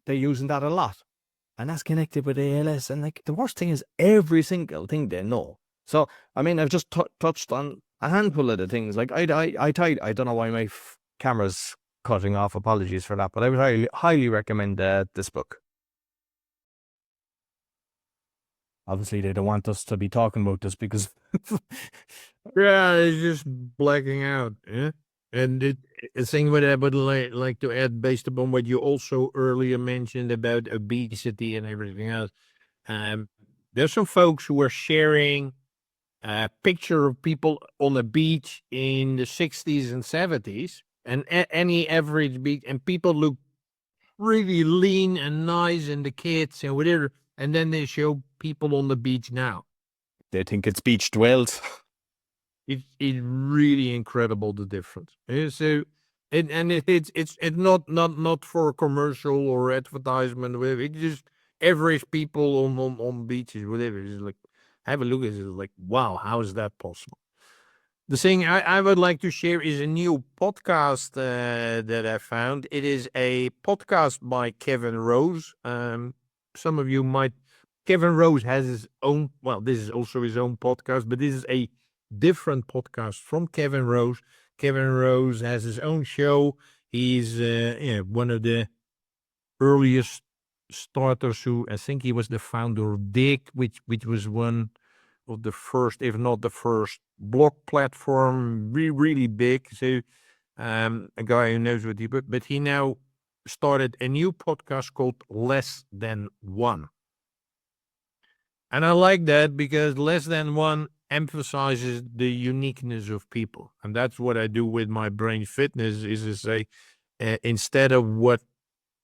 using that a lot. And that's connected with ALS. And like the worst thing is every single thing they know. So, I mean, I've just touched on a handful of the things. Like I don't know why my camera's cutting off. Apologies for that. But I would highly recommend this book. Obviously, they don't want us to be talking about this because... Yeah, it's just blacking out. Yeah. And the thing what I would like to add, based upon what you also earlier mentioned about obesity and everything else, there's some folks who are sharing a picture of people on a beach in the 60s and 70s, and any average beach, and people look really lean and nice, and the kids and whatever, and then they show people on the beach now. They think it's beach dwells. It's really incredible, the difference. So, it's not for a commercial or advertisement, whatever. It's just average people on beaches, whatever. It's like, have a look at it. It's like, wow, how is that possible? The thing I would like to share is a new podcast that I found. It is a podcast by Kevin Rose. Some of you might. Kevin Rose has his own. Well, this is also his own podcast, but this is a different podcast from Kevin Rose. Kevin Rose has his own show. He's one of the earliest starters who, I think he was the founder of Dig, which was one of the first, if not the first, blog platform, really big. So a guy who knows what he put, but he now started a new podcast called Less Than One. And I like that because Less Than One emphasizes the uniqueness of people. And that's what I do with my brain fitness, is to say, instead of what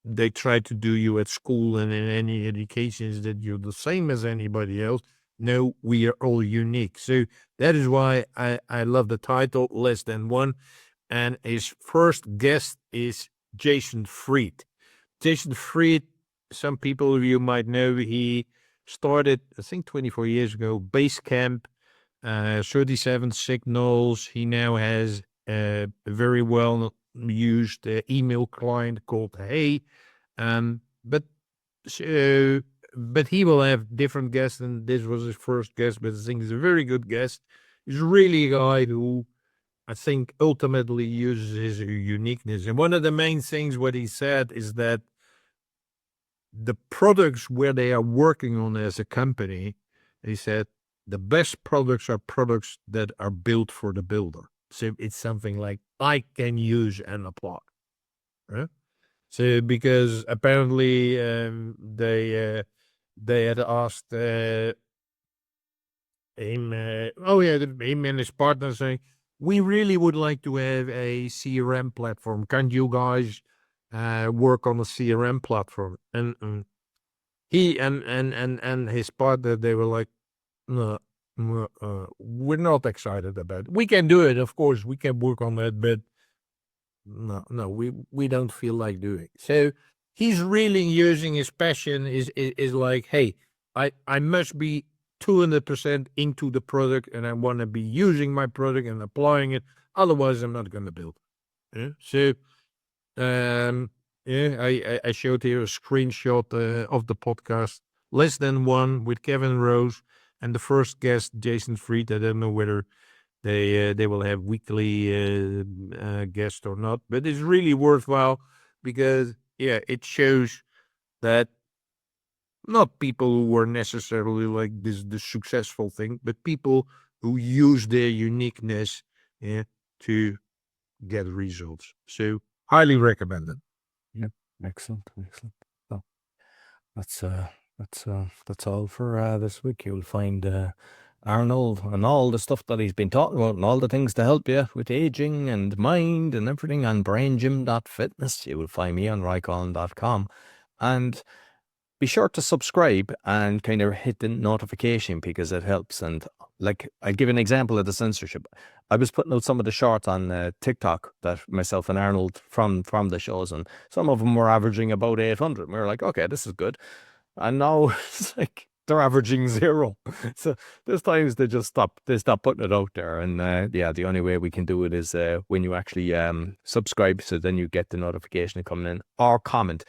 they try to do you at school and in any education, is that you're the same as anybody else. No, we are all unique. So that is why I love the title, Less Than One. And his first guest is Jason Fried. Jason Fried, some people of you might know, he started, I think 24 years ago, Basecamp, 37 signals. He now has a very well used email client called Hey. But so, but he will have different guests, and this was his first guest. But I think he's a very good guest. He's really a guy who I think ultimately uses his uniqueness. And one of the main things what he said is that the products where they are working on as a company, he said the best products are products that are built for the builder. So it's something like I can use and apply. Right? So because apparently they had asked him, him and his partner saying, we really would like to have a CRM platform. Can't you guys work on a CRM platform? And he and his partner, they were like, no, we're not excited about it. We can do it, of course, we can work on that, but no, we don't feel like doing it. So he's really using his passion is like, hey, I must be 200% into the product, and I want to be using my product and applying it. Otherwise, I'm not going to build. Yeah? So, I showed here a screenshot of the podcast, Less Than One with Kevin Rose and the first guest, Jason Fried. I don't know whether they will have weekly guests or not, but it's really worthwhile because it shows that not people who were necessarily like this the successful thing, but people who use their uniqueness to get results. So highly recommended. Yep, excellent. So that's all for this week. You'll find Arnold and all the stuff that he's been talking about and all the things to help you with aging and mind and everything on braingym.fitness. You will find me on rycolin.com. And be sure to subscribe and kind of hit the notification because it helps. And like, I'll give an example of the censorship. I was putting out some of the shorts on TikTok that myself and Arnold from the shows, and some of them were averaging about 800. And we were like, okay, this is good. And now it's like they're averaging 0. So there's times they stop putting it out there. And the only way we can do it is when you actually subscribe, so then you get the notification coming in, or comment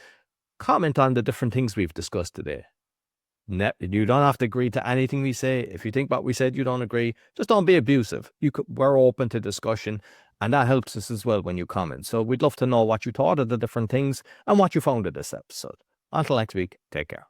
on the different things we've discussed today. You don't have to agree to anything we say. If you think what we said you don't agree, just don't be abusive. We're open to discussion, and that helps us as well when you comment. So we'd love to know what you thought of the different things and what you found of this episode. Until next week, take care.